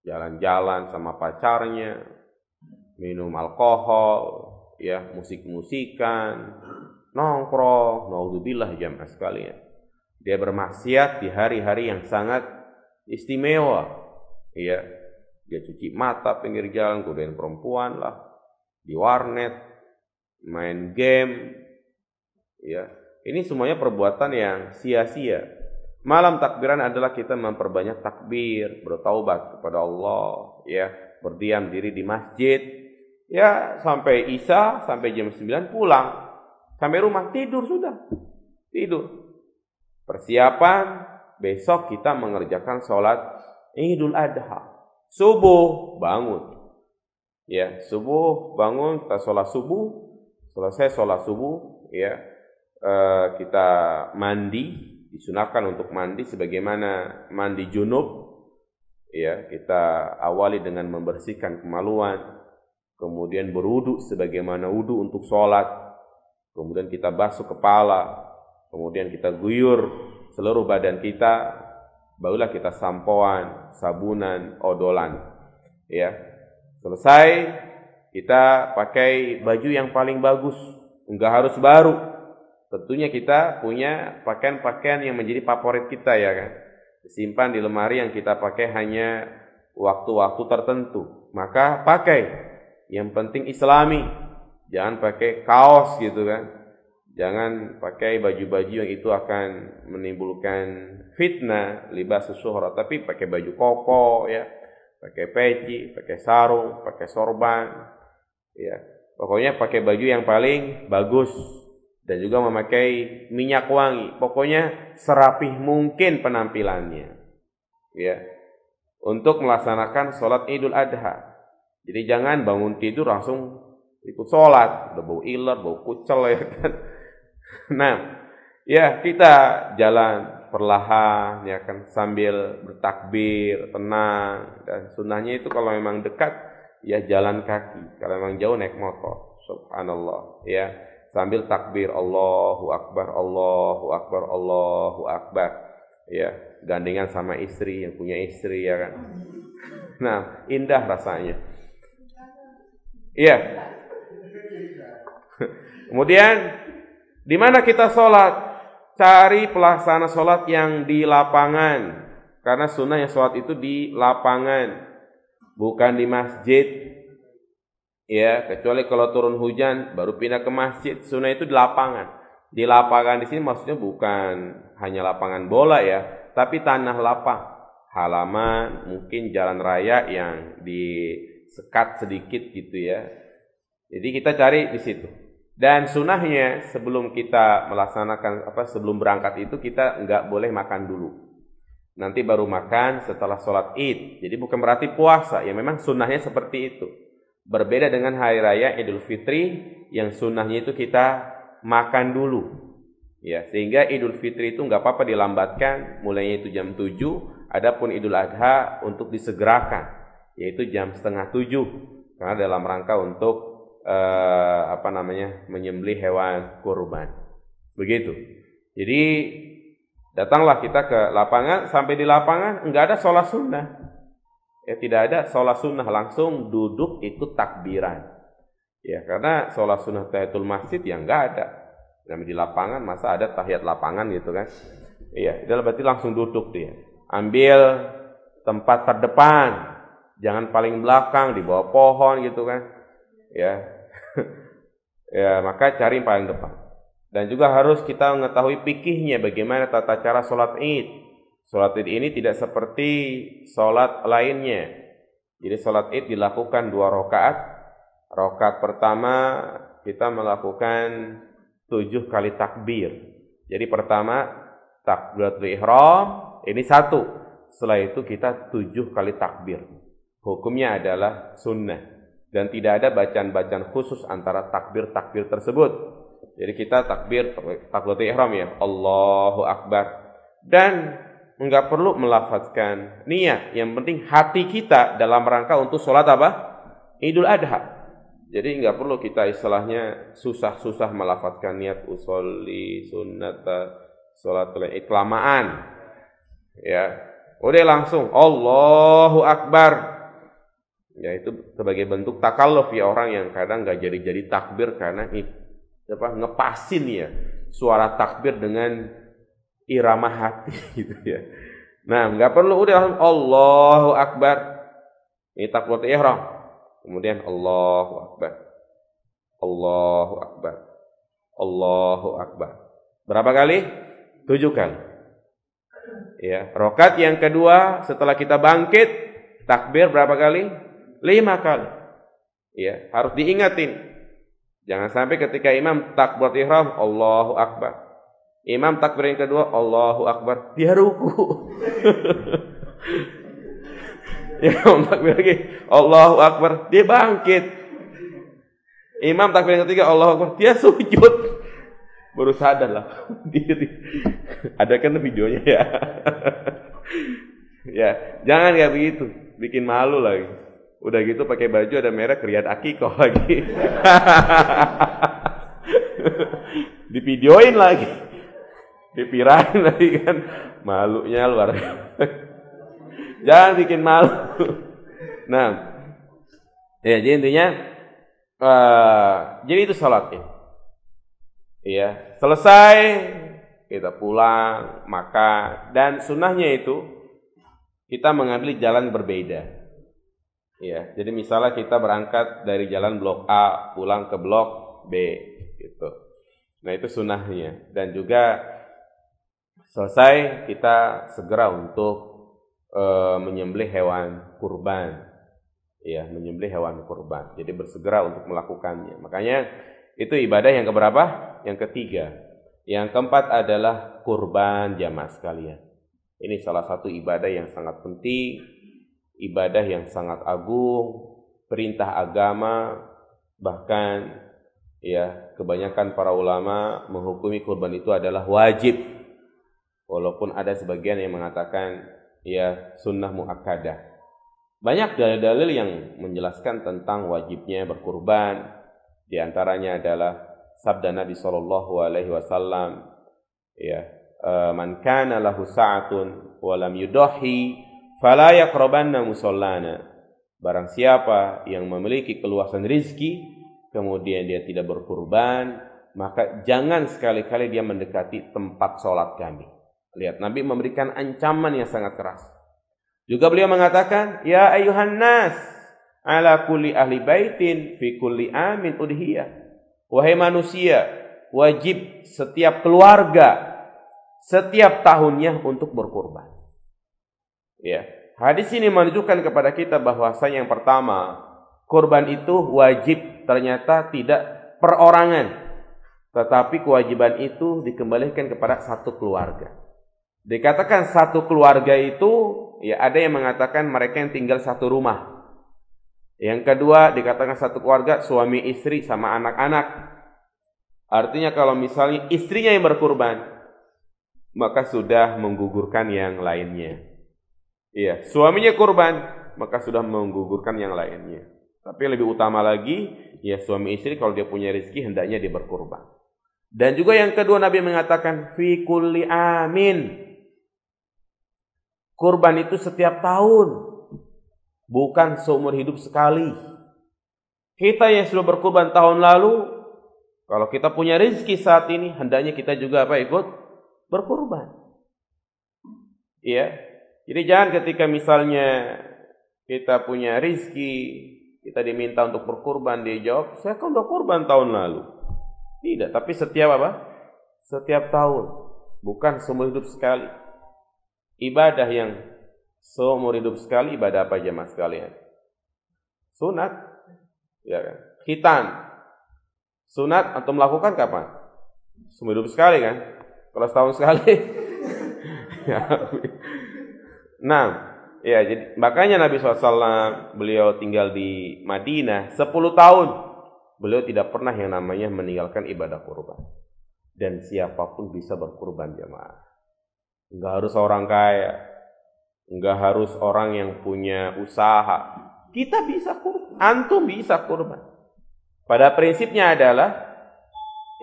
jalan-jalan sama pacarnya, minum alkohol, ya musik-musikan, nongkrong, naudzubillah jamaah sekalian. Dia bermaksiat di hari-hari yang sangat istimewa. Ya, dia cuci mata pinggir jalan, godain perempuan lah, di warnet, main game, ya. Ini semuanya perbuatan yang sia-sia. Malam takbiran adalah kita memperbanyak takbir, bertaubat kepada Allah, ya, berdiam diri di masjid, ya, sampai Isya, sampai jam 9 pulang, sampai rumah tidur sudah, tidur. Persiapan besok kita mengerjakan sholat Idul Adha. Subuh bangun. Ya, subuh bangun, kita sholat subuh. Selesai sholat subuh, ya, kita mandi. Disunahkan untuk mandi sebagaimana mandi junub. Ya, kita awali dengan membersihkan kemaluan. Kemudian berwudu sebagaimana wudu untuk sholat. Kemudian kita basuh kepala. Kemudian kita guyur seluruh badan kita. Barulah kita sampoan, sabunan, odolan. Ya. Selesai, kita pakai baju yang paling bagus. Enggak harus baru. Tentunya kita punya pakaian-pakaian yang menjadi favorit kita, ya kan. Disimpan di lemari yang kita pakai hanya waktu-waktu tertentu. Maka pakai. Yang penting Islami. Jangan pakai kaos gitu kan. Jangan pakai baju-baju yang itu akan menimbulkan fitnah, libas syuhra, tapi pakai baju koko, ya, pakai peci, pakai sarung, pakai sorban, ya. Pokoknya pakai baju yang paling bagus dan juga memakai minyak wangi. Pokoknya serapih mungkin penampilannya, ya, untuk melaksanakan sholat Idul Adha. Jadi jangan bangun tidur langsung ikut sholat, udah bau iler, bau kucel, ya kan. Nah, ya kita jalan perlahan, ya kan, sambil bertakbir, tenang. Dan sunnahnya itu kalau memang dekat, ya jalan kaki. Kalau memang jauh naik motor. Subhanallah, ya. sambil takbir Allahu Akbar, Allahu Akbar, Allahu Akbar. Ya, gandengan sama istri yang punya istri ya kan. Nah, indah rasanya. Iya. Kemudian di mana kita sholat? Cari pelaksana sholat yang di lapangan. Karena sunnahnya sholat itu di lapangan, bukan di masjid. Ya, kecuali kalau turun hujan baru pindah ke masjid. Sunnah itu di lapangan. Di lapangan di sini maksudnya bukan hanya lapangan bola ya, tapi tanah lapang, halaman, mungkin jalan raya yang disekat sedikit gitu ya. Jadi kita cari di situ. Dan sunnahnya sebelum kita melaksanakan sebelum berangkat itu kita nggak boleh makan dulu. Nanti baru makan setelah sholat Id. Jadi bukan berarti puasa. Ya memang sunnahnya seperti itu. Berbeda dengan hari raya Idul Fitri yang sunnahnya itu kita makan dulu. Ya, sehingga Idul Fitri itu nggak apa-apa dilambatkan. Mulainya itu jam 7. Adapun Idul Adha untuk disegerakan. Yaitu jam 6:30. Karena dalam rangka untuk menyembelih hewan kurban. Begitu. Jadi datanglah kita ke lapangan, sampai di lapangan enggak ada sholat sunnah. Ya, tidak ada sholat sunnah, langsung duduk ikut takbiran. Ya, karena sholat sunnah tahiyatul masjid yang enggak ada. Nah, di lapangan masa ada tahiyat lapangan gitu kan. Iya, itu berarti langsung duduk dia. Ambil tempat terdepan. Jangan paling belakang di bawah pohon gitu kan. Ya. Ya, maka cari yang paling depan. Dan juga harus kita mengetahui fikihnya bagaimana tata cara sholat Id. Sholat Id ini tidak seperti sholat lainnya. Jadi sholat Id dilakukan 2 rakaat. Rakaat pertama kita melakukan 7 kali takbir. Jadi pertama takbiratul ihram, ini 1. Setelah itu kita 7 kali takbir. Hukumnya adalah sunnah. Dan tidak ada bacaan-bacaan khusus antara takbir-takbir tersebut. Jadi kita takbiratul ihram ya, Allahu Akbar. Dan enggak perlu melafazkan niat. Yang penting hati kita dalam rangka untuk sholat apa? Idul Adha. Jadi enggak perlu kita istilahnya susah-susah melafazkan niat usolli sunnata sholatul Id kelamaan. Ya. Udah langsung Allahu Akbar. Ya, itu sebagai bentuk takalluf ya, orang yang kadang nggak jadi takbir karena ngepasin ya suara takbir dengan irama hati gitu ya. Nah, nggak perlu, udah langsung Allahu Akbar. Ini takbiratul ihram. Kemudian Allahu Akbar. Allahu Akbar. Allahu Akbar. Berapa kali? 7 kali. Ya, rakaat yang kedua setelah kita bangkit takbir berapa kali? 5 kali. Ya, harus diingatin. Jangan sampai ketika imam takbiratul ihram Allahu Akbar. Imam takbir yang kedua Allahu Akbar, dia ruku. Imam takbir lagi Allahu Akbar, dia bangkit. Imam takbir yang ketiga Allahu Akbar, dia sujud. Baru sadar lah. Ada kan videonya ya. Ya, jangan kayak begitu, bikin malu lagi. Udah gitu pakai baju ada merek riad akikoh lagi. Divideoin lagi. Dipirain lagi kan. Malunya luar. Jangan bikin malu. Nah. Ya, jadi intinya jadi itu salatnya. Iya, selesai kita pulang, makan, dan sunnahnya itu kita mengambil jalan berbeda. Ya, jadi misalnya kita berangkat dari jalan blok A, pulang ke blok B, gitu. Nah, itu sunnahnya. Dan juga selesai kita segera untuk menyembelih hewan kurban. Ya, menyembelih hewan kurban. Jadi bersegera untuk melakukannya. Makanya itu ibadah yang keberapa? Yang ketiga. Yang keempat adalah kurban jamaah sekalian. Ini salah satu ibadah yang sangat penting, ibadah yang sangat agung, perintah agama, bahkan ya kebanyakan para ulama menghukumi kurban itu adalah wajib. Walaupun ada sebagian yang mengatakan ya sunnah muakkadah. Banyak dalil-dalil yang menjelaskan tentang wajibnya berkurban. Di antaranya adalah sabda Nabi sallallahu alaihi wasallam, ya, man kana lahu sa'atun wa lam yudahi fala yaqrabanna musallana. Barang siapa yang memiliki keluasan rizki kemudian dia tidak berkurban, maka jangan sekali-kali dia mendekati tempat sholat kami. Lihat, Nabi memberikan ancaman yang sangat keras. Juga beliau mengatakan, ya ayuhan nas, ala kulli ahli baitin fi kulli amin udhiyah. Wahai manusia, wajib setiap keluarga setiap tahunnya untuk berkurban. Ya, hadis ini menunjukkan kepada kita bahwasanya yang pertama, kurban itu wajib ternyata tidak perorangan, tetapi kewajiban itu dikembalikan kepada satu keluarga. Dikatakan satu keluarga itu, ya ada yang mengatakan mereka yang tinggal satu rumah. Yang kedua dikatakan satu keluarga, suami istri sama anak-anak. Artinya kalau misalnya istrinya yang berkurban, maka sudah menggugurkan yang lainnya. Iya, suaminya kurban, maka sudah menggugurkan yang lainnya. Tapi lebih utama lagi, ya suami istri kalau dia punya rezeki hendaknya dia berkurban. Dan juga yang kedua Nabi mengatakan fi kulli amin. Kurban itu setiap tahun, bukan seumur hidup sekali. Kita yang sudah berkurban tahun lalu, kalau kita punya rezeki saat ini, hendaknya kita juga ikut berkurban. Iya. Jadi jangan ketika misalnya kita punya rezeki, kita diminta untuk berkurban, dia jawab, saya kan udah kurban tahun lalu. Tidak, tapi setiap setiap tahun, bukan seumur hidup sekali. Ibadah yang seumur hidup sekali, ibadah apa jemaah sekalian? Sunat, ya kan? Khitan. Sunat antum melakukan kapan? Seumur hidup sekali kan? Kalau setahun sekali. Nah, ya jadi makanya Nabi SAW beliau tinggal di Madinah 10 tahun. Beliau tidak pernah yang namanya meninggalkan ibadah kurban. Dan siapapun bisa berkurban jemaah. Enggak harus orang kaya, enggak harus orang yang punya usaha. Kita bisa kurban, antum bisa kurban. Pada prinsipnya adalah,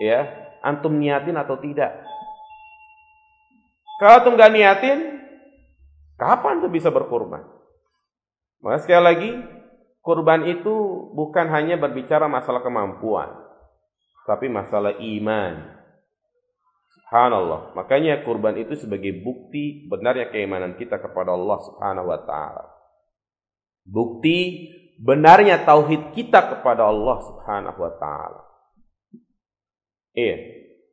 ya, antum niatin atau tidak. Kalau antum nggak niatin, kapan antum bisa berkurban? Maka sekali lagi, kurban itu bukan hanya berbicara masalah kemampuan, tapi masalah iman. Subhanallah. Makanya kurban itu sebagai bukti benarnya keimanan kita kepada Allah Subhanahu wa taala. Bukti benarnya tauhid kita kepada Allah Subhanahu wa taala. Iya.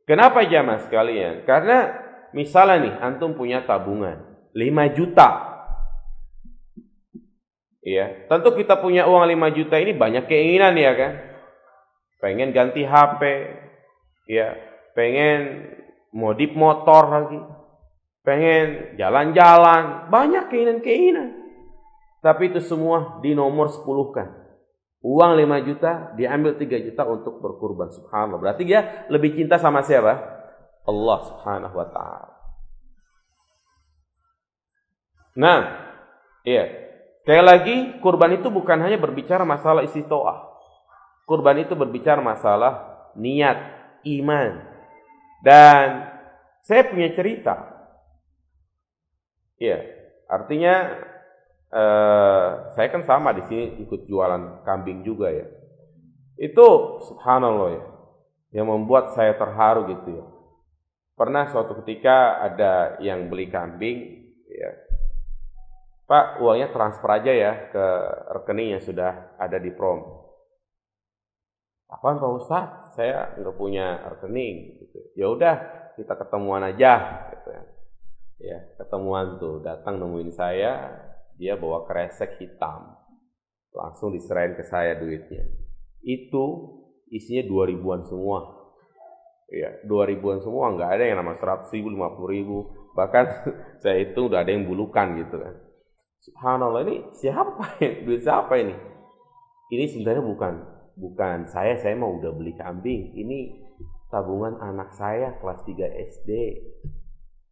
Kenapa jamaah sekalian? Karena misalnya nih antum punya tabungan 5 juta. Iya, tentu kita punya uang 5 juta ini banyak keinginan ya kan? Pengen ganti HP, ya, pengen modif motor lagi, pengen jalan-jalan, banyak keinginan-keinginan. Tapi itu semua dinomor 10-kan. Uang 5 juta diambil 3 juta untuk berkurban. Subhanallah. Berarti dia lebih cinta sama siapa? Allah Subhanahu wa taala. Nah, iya. Sekali lagi, kurban itu bukan hanya berbicara masalah istiqoah. Kurban itu berbicara masalah niat, iman. Dan saya punya cerita. Ya, artinya saya kan sama di sini ikut jualan kambing juga ya. Itu subhanallah ya, yang membuat saya terharu gitu ya. Pernah suatu ketika ada yang beli kambing, ya, Pak, uangnya transfer aja ya ke rekening yang sudah ada di Prom. Apaan Pak Ustadz? Saya nggak punya rekening. Gitu. Ya udah, kita ketemuan aja. Gitu. Ya, ketemuan tuh, datang nemuin saya, dia bawa kresek hitam, langsung diserahin ke saya duitnya. Itu isinya 2.000-an semua. Ya, 2.000-an semua, nggak ada yang nama 100.000, 50.000. Bahkan saya hitung udah ada yang bulukan gitu kan. Subhanallah, ini siapa ya? Duit siapa ini? Ini sebenarnya bukan saya mau udah beli kambing. Ini tabungan anak saya kelas 3 SD.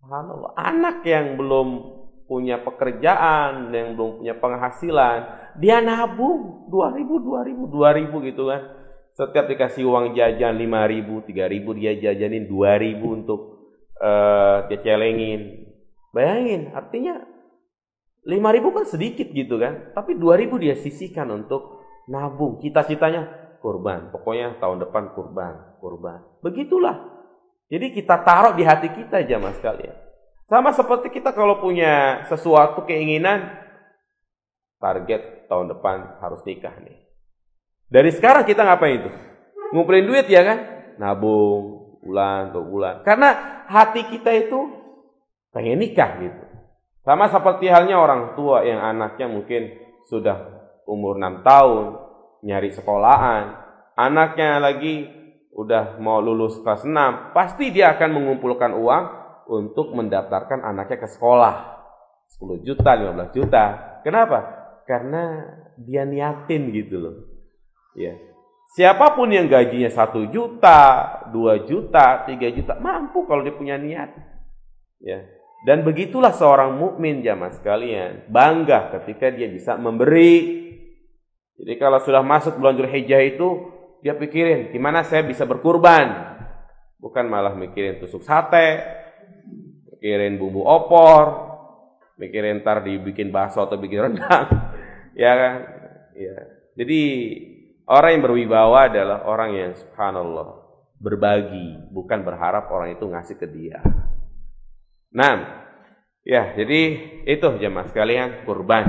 Subhanallah, anak yang belum punya pekerjaan, yang belum punya penghasilan, dia nabung 2.000 gitu kan. Setiap dikasih uang jajan 5.000, 3.000 dia jajanin 2.000 untuk dia celengin. Bayangin, artinya 5.000 kan sedikit gitu kan, tapi 2.000 dia sisihkan untuk nabung. Cita-citanya kurban, pokoknya tahun depan kurban. Begitulah. Jadi kita taruh di hati kita jamaah sekalian. Sama seperti kita kalau punya sesuatu keinginan, target tahun depan harus nikah nih. Dari sekarang kita ngapain itu? Ngumpulin duit ya kan? Nabung, bulan ke bulan. Karena hati kita itu pengen nikah gitu. Sama seperti halnya orang tua yang anaknya mungkin sudah umur 6 tahun, nyari sekolahan. Anaknya lagi udah mau lulus kelas 6, pasti dia akan mengumpulkan uang untuk mendaftarkan anaknya ke sekolah. 10 juta, 15 juta. Kenapa? Karena dia niatin gitu loh. Ya. Siapapun yang gajinya 1 juta, 2 juta, 3 juta, mampu kalau dia punya niat. Ya. Dan begitulah seorang mukmin jamaah sekalian, bangga ketika dia bisa memberi. Jadi kalau sudah masuk bulan Dzulhijjah itu, dia pikirin gimana saya bisa berkurban. Bukan malah mikirin tusuk sate, mikirin bumbu opor, mikirin ntar dibikin bakso atau bikin rendang. Ya kan? Ya. Jadi orang yang berwibawa adalah orang yang subhanallah berbagi, bukan berharap orang itu ngasih ke dia. Nah, ya jadi itu jemaah sekalian kurban.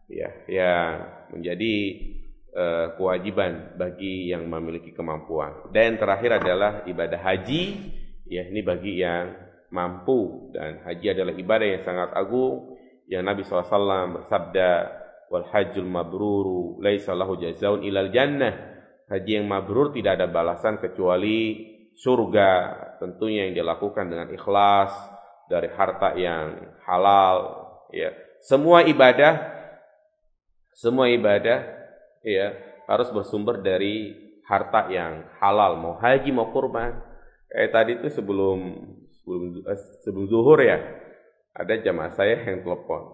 Ya, yang menjadi kewajiban bagi yang memiliki kemampuan. Dan terakhir adalah ibadah haji, ya ini bagi yang mampu, dan haji adalah ibadah yang sangat agung yang Nabi SAW bersabda, wal hajjul mabruru laisa lahu jazaun ilal jannah. Haji yang mabrur tidak ada balasan kecuali surga, tentunya yang dilakukan dengan ikhlas dari harta yang halal. Ya, semua ibadah ya harus bersumber dari harta yang halal, mau haji mau kurban. Kayak tadi itu sebelum zuhur ya, ada jamaah saya yang telepon,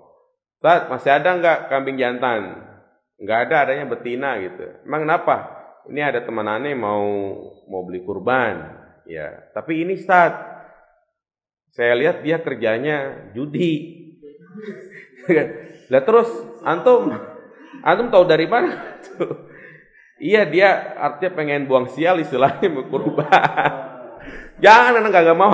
Ustaz, masih ada nggak kambing jantan? Nggak ada, adanya betina gitu. Emang kenapa? Ini ada teman aneh mau beli kurban. Ya, tapi ini Ustaz, saya lihat dia kerjanya judi. Lah terus antum tahu dari mana? Iya, dia artinya pengen buang sial istilahnya mau kurban. Jangan, anak gak mau.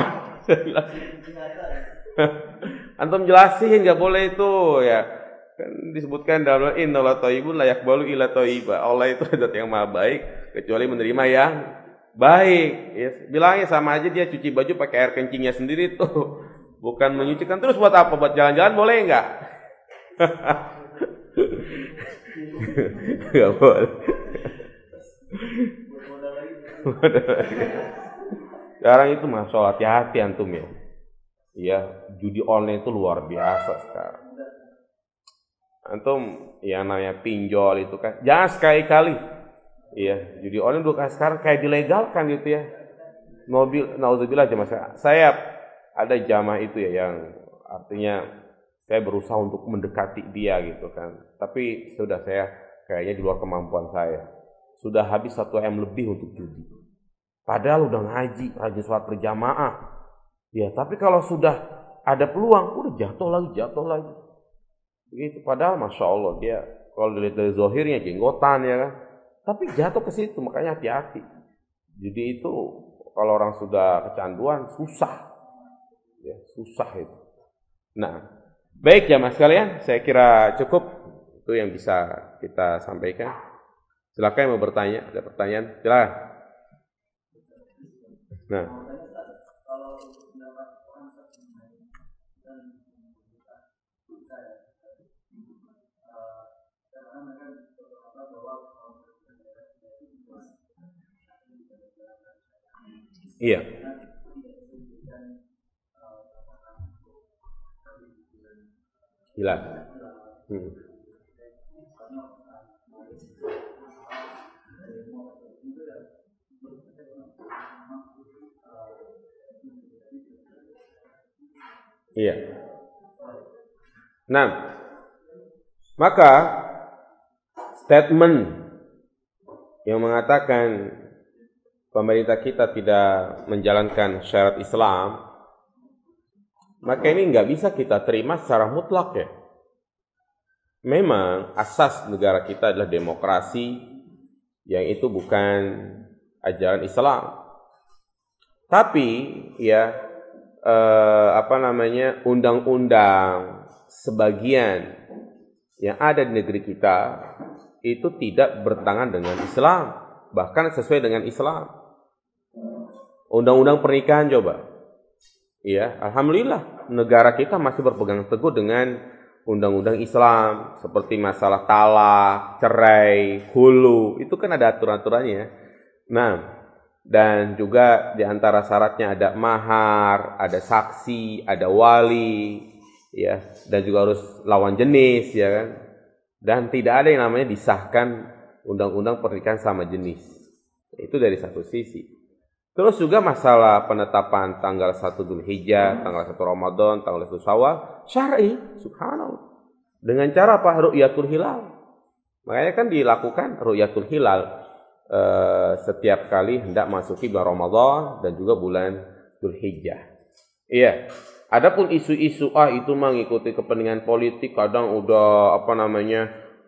Antum jelasin nggak boleh itu ya. Kan disebutkan dalam innallaha thayyibun la yaqbalu illa thayyiba. Allah itu zat yang maha baik kecuali menerima yang baik. Ya, bilangnya sama aja dia cuci baju pakai air kencingnya sendiri tuh. Bukan menyucikan. Terus buat apa? Buat jalan-jalan boleh enggak? Enggak boleh. Sekarang itu masalah hati-hati antum ya. Iya, judi online itu luar biasa sekarang. Antum yang namanya pinjol itu kan, jangan sekali-kali. Iya, judi online udah sekarang kayak dilegalkan gitu ya. Mobil, nauzubillah jamaah. Saya ada jamaah itu ya yang artinya saya berusaha untuk mendekati dia gitu kan. Tapi sudah saya kayaknya di luar kemampuan saya. Sudah habis 1 M lebih untuk judi. Padahal udah ngaji, rajin sholat berjamaah. Ya, tapi kalau sudah ada peluang, udah jatuh lagi. Begitu. Padahal Masya Allah dia, kalau dilihat dari zahirnya jenggotan ya kan. Tapi jatuh ke situ, makanya hati-hati. Judi itu, kalau orang sudah kecanduan, susah. Ya, susah itu. Nah, baik jamaah sekalian, saya kira cukup. Itu yang bisa kita sampaikan. Silakan yang mau bertanya, ada pertanyaan, silakan. Nah, iya. Hilal. Iya. Nah, maka statement yang mengatakan pemerintah kita tidak menjalankan syariat Islam, maka ini nggak bisa kita terima secara mutlak ya. Memang asas negara kita adalah demokrasi, yang itu bukan ajaran Islam. Tapi ya undang-undang sebagian yang ada di negeri kita itu tidak bertentangan dengan Islam, bahkan sesuai dengan Islam. Undang-undang pernikahan coba. Ya, alhamdulillah negara kita masih berpegang teguh dengan undang-undang Islam, seperti masalah talak, cerai, hulu, itu kan ada aturan-aturannya. Nah, dan juga di antara syaratnya ada mahar, ada saksi, ada wali, ya, dan juga harus lawan jenis, ya kan. Dan tidak ada yang namanya disahkan undang-undang pernikahan sama jenis. Itu dari satu sisi. Terus juga masalah penetapan tanggal 1 Dzulhijjah, tanggal 1 Ramadan, tanggal 1 Syawal, syar'i, subhanallah. Dengan cara apa? Ru'yatul hilal. Makanya kan dilakukan ru'yatul hilal setiap kali hendak masuki bulan Ramadan dan juga bulan Dzulhijjah. Iya. Adapun isu-isu itu mengikuti kepentingan politik, kadang udah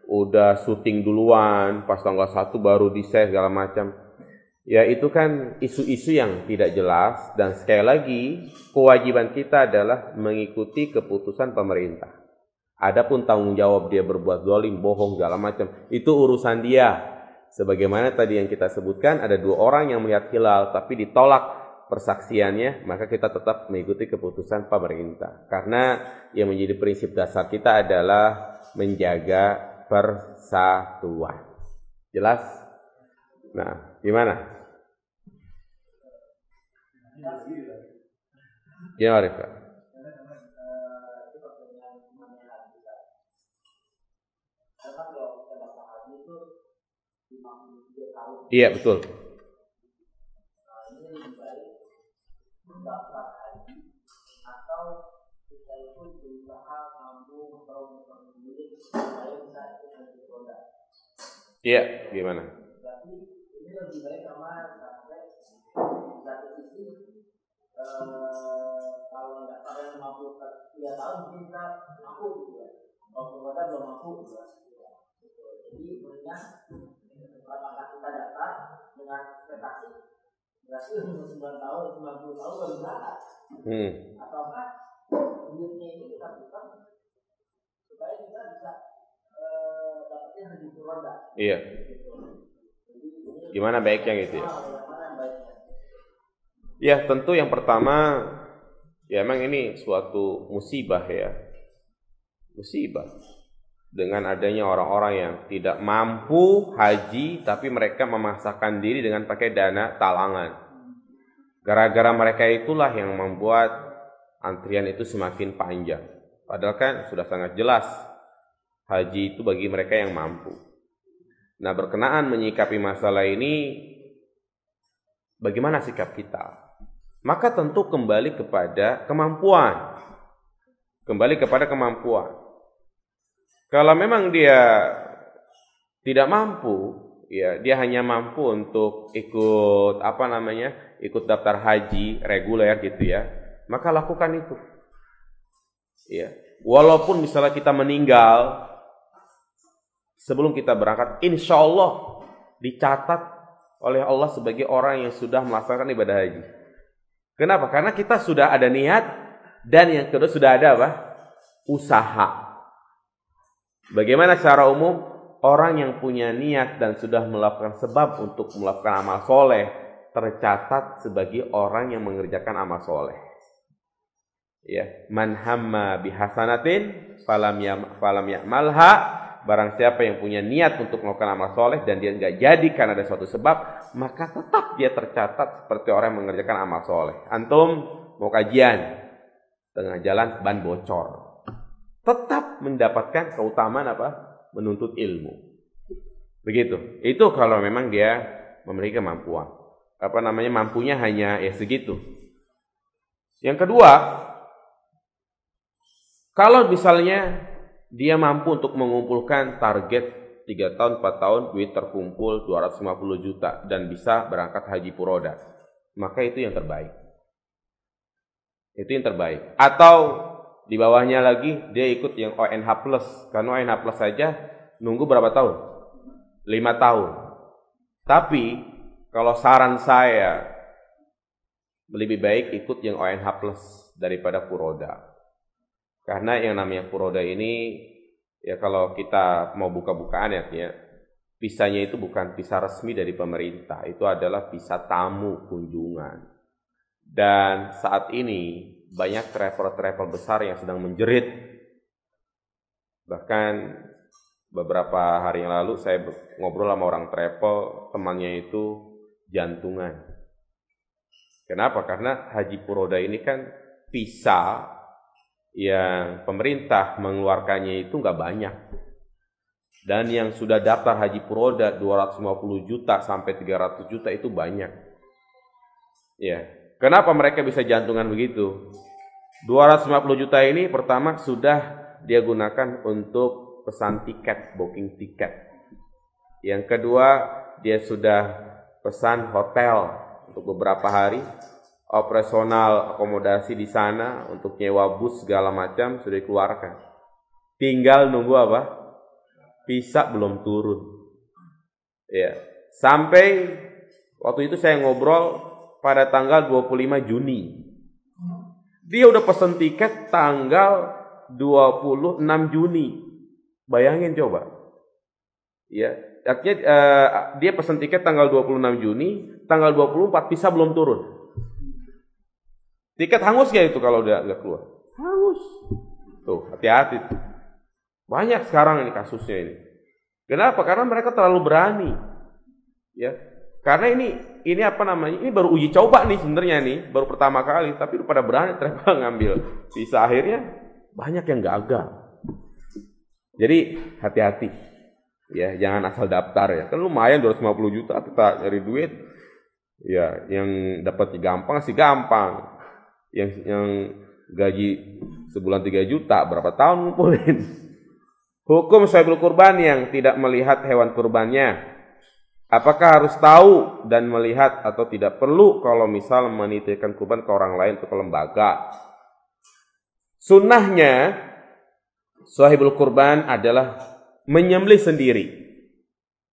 udah syuting duluan, pas tanggal 1 baru di-share segala macam. Ya itu kan isu-isu yang tidak jelas, dan sekali lagi kewajiban kita adalah mengikuti keputusan pemerintah. Adapun tanggung jawab dia berbuat zalim, bohong, segala macam, itu urusan dia. Sebagaimana tadi yang kita sebutkan, ada 2 orang yang melihat hilal tapi ditolak persaksiannya, maka kita tetap mengikuti keputusan pemerintah. Karena yang menjadi prinsip dasar kita adalah menjaga persatuan. Jelas? Nah, gimana? Gimana, Rifka? Iya, betul. Iya, gimana? Ini lebih baik sama satu sisi kalau nggak sampai 53 tahun mungkin kita mampu gitu ya. Kalau keluarga belum mampu gitu ya. Jadi sebenarnya apakah kita datang dengan ekspektasi berarti umur 9 tahun, 90 tahun baru berangkat. Ataukah duitnya ini kita berikan supaya kita bisa dapatnya lebih rendah. Iya. Gimana baiknya gitu ya? Ya tentu yang pertama, ya memang ini suatu musibah ya. Musibah. Dengan adanya orang-orang yang tidak mampu haji, tapi mereka memaksakan diri dengan pakai dana talangan. Gara-gara mereka itulah yang membuat antrian itu semakin panjang. Padahal kan sudah sangat jelas, haji itu bagi mereka yang mampu. Nah, berkenaan menyikapi masalah ini, bagaimana sikap kita? Maka tentu kembali kepada kemampuan. Kembali kepada kemampuan. Kalau memang dia tidak mampu, ya dia hanya mampu untuk ikut ikut daftar haji reguler gitu ya, maka lakukan itu. Ya, walaupun misalnya kita meninggal sebelum kita berangkat, insya Allah dicatat oleh Allah sebagai orang yang sudah melaksanakan ibadah haji. Kenapa? Karena kita sudah ada niat, dan yang kedua sudah ada apa? Usaha. Bagaimana secara umum orang yang punya niat dan sudah melakukan sebab untuk melakukan amal soleh tercatat sebagai orang yang mengerjakan amal soleh. Ya, man hamma bihasanatin falam ya'malha, barang siapa yang punya niat untuk melakukan amal soleh dan dia enggak jadi karena ada suatu sebab, maka tetap dia tercatat seperti orang yang mengerjakan amal soleh. Antum mau kajian, tengah jalan ban bocor, tetap mendapatkan keutamaan apa? Menuntut ilmu. Begitu. Itu kalau memang dia memiliki kemampuan. Mampunya hanya ya segitu. Yang kedua, kalau misalnya dia mampu untuk mengumpulkan target 3 tahun, 4 tahun, duit terkumpul 250 juta dan bisa berangkat haji furoda. Maka itu yang terbaik. Itu yang terbaik. Atau di bawahnya lagi dia ikut yang ONH Plus. Karena ONH Plus saja nunggu berapa tahun? 5 tahun. Tapi kalau saran saya lebih baik ikut yang ONH Plus daripada furoda. Karena yang namanya furoda ini ya kalau kita mau buka-bukaan ya, visanya itu bukan visa resmi dari pemerintah, itu adalah visa tamu kunjungan. Dan saat ini banyak travel-travel besar yang sedang menjerit. Bahkan beberapa hari yang lalu saya ngobrol sama orang travel, temannya itu jantungan. Kenapa? Karena haji furoda ini kan visa yang pemerintah mengeluarkannya itu nggak banyak. Dan yang sudah daftar haji furoda 250 juta sampai 300 juta itu banyak. Ya. Kenapa mereka bisa jantungan begitu? 250 juta ini pertama sudah dia gunakan untuk pesan tiket, booking tiket. Yang kedua, dia sudah pesan hotel untuk beberapa hari. Operasional akomodasi di sana untuk nyewa bus segala macam sudah dikeluarkan. Tinggal nunggu apa? Visa belum turun. Ya, sampai waktu itu saya ngobrol pada tanggal 25 Juni. Dia udah pesen tiket tanggal 26 Juni. Bayangin coba. Ya, artinya dia pesen tiket tanggal 26 Juni, tanggal 24 visa belum turun. Tiket hangus gak itu kalau udah keluar? Hangus. Tuh, hati-hati. Banyak sekarang ini kasusnya ini. Kenapa? Karena mereka terlalu berani. Ya. Karena ini apa namanya? Ini baru uji coba nih sebenarnya nih, baru pertama kali, tapi udah pada berani ternyata ngambil visa, akhirnya banyak yang gagal. Jadi hati-hati. Ya, jangan asal daftar ya. Kan lumayan 250 juta kita nyari duit. Ya, yang dapat gampang sih gampang. Yang gaji sebulan 3 juta, berapa tahun ngumpulin? Hukum sahibul kurban yang tidak melihat hewan kurbannya. Apakah harus tahu dan melihat atau tidak perlu kalau misal menitipkan kurban ke orang lain atau ke lembaga? Sunnahnya, sahibul kurban adalah menyembelih sendiri.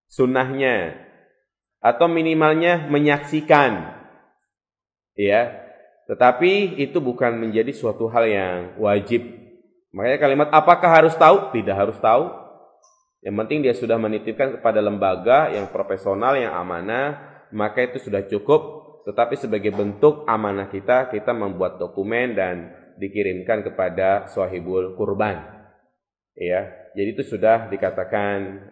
Sunnahnya. Atau minimalnya menyaksikan. Ya. Tetapi itu bukan menjadi suatu hal yang wajib. Makanya kalimat apakah harus tahu? Tidak harus tahu. Yang penting dia sudah menitipkan kepada lembaga yang profesional, yang amanah, maka itu sudah cukup. Tetapi sebagai bentuk amanah kita membuat dokumen dan dikirimkan kepada sahibul kurban. Ya, jadi itu sudah dikatakan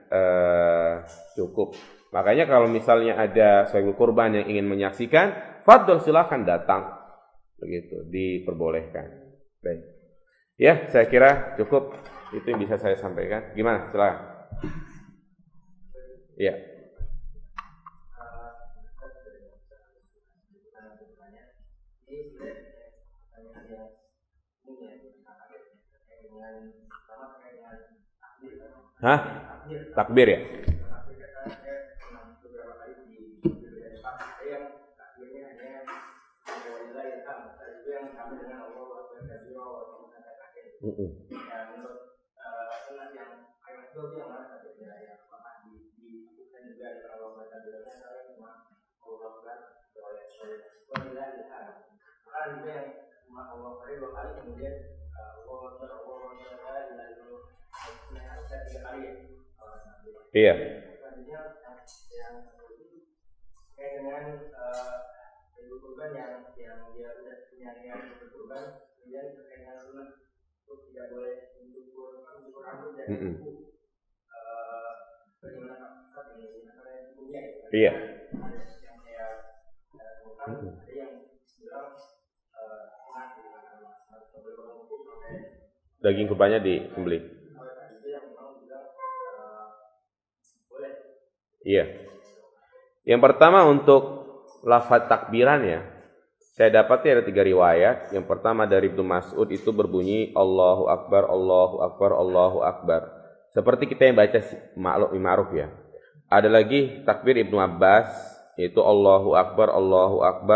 cukup. Makanya kalau misalnya ada sahibul kurban yang ingin menyaksikan, fadhol silakan datang. Begitu, diperbolehkan. Baik. Ya, saya kira cukup. Itu yang bisa saya sampaikan. Gimana? Silakan. Ya. Hah? Takbir ya? Iya. Iya. Daging kurbannya disembelih. Iya. Yang pertama untuk lafaz takbiran ya. Saya dapati ada 3 riwayat. Yang pertama dari Ibnu Mas'ud itu berbunyi Allahu Akbar, Allahu Akbar, Allahu Akbar. Seperti kita yang baca ma'ruf ya. Ada lagi takbir Ibnu Abbas, yaitu Allahu Akbar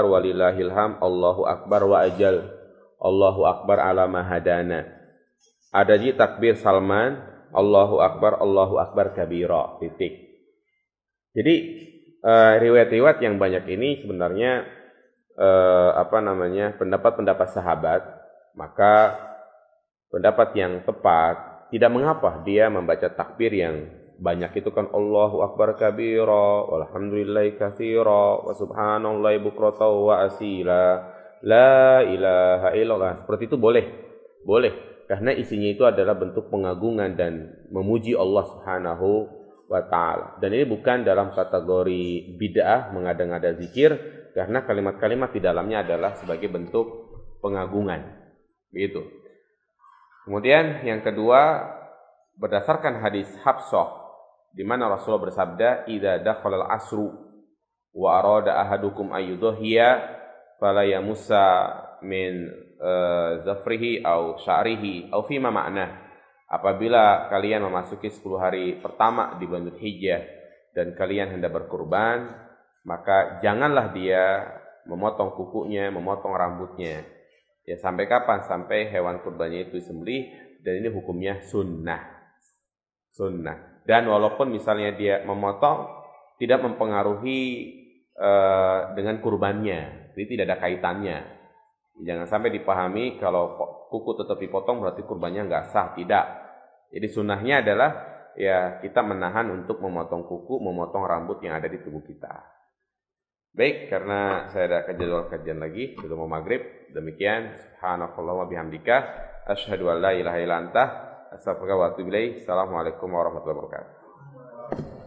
walillahil ham, Allahu Akbar wa ajal, Allahu Akbar ala mahadana. Ada lagi takbir Salman, Allahu Akbar kabira, titik. Jadi riwayat-riwayat yang banyak ini sebenarnya pendapat-pendapat sahabat. Maka pendapat yang tepat, tidak mengapa dia membaca takbir yang banyak itu kan Allahu Akbar kabira, walhamdulillahi katsira, wa subhanallahi bukrata wa asila, la ilaha illallah. Seperti itu boleh. Boleh. Karena isinya itu adalah bentuk pengagungan dan memuji Allah Subhanahu wa ta'ala. Dan ini bukan dalam kategori bid'ah, mengada-ngada zikir, karena kalimat-kalimat di dalamnya adalah sebagai bentuk pengagungan. Begitu. Kemudian yang kedua, berdasarkan hadis Hafsah, di mana Rasulullah bersabda, "Idza dakhala al-'asru wa arada ahadukum ayyudhiya fala yamussa min zafrihi aw sya'rihi aw fima ma'na." Apabila kalian memasuki 10 hari pertama di bulan Dzulhijjah dan kalian hendak berkurban, maka janganlah dia memotong kukunya, memotong rambutnya. Ya, sampai kapan? Sampai hewan kurbannya itu disembelih, dan ini hukumnya sunnah. Sunnah. Dan walaupun misalnya dia memotong, tidak mempengaruhi dengan kurbannya. Jadi tidak ada kaitannya. Jangan sampai dipahami kalau kuku tetap dipotong berarti kurbannya nggak sah. Tidak. Jadi sunnahnya adalah ya kita menahan untuk memotong kuku, memotong rambut yang ada di tubuh kita. Baik, karena saya ada jadwal kajian lagi, sudah mau maghrib. Demikian, subhanallahi wa bihamdika, asyhadu an la ilaha illa anta, astaghfiruka wa atubu ilaik. Assalamualaikum warahmatullahi wabarakatuh.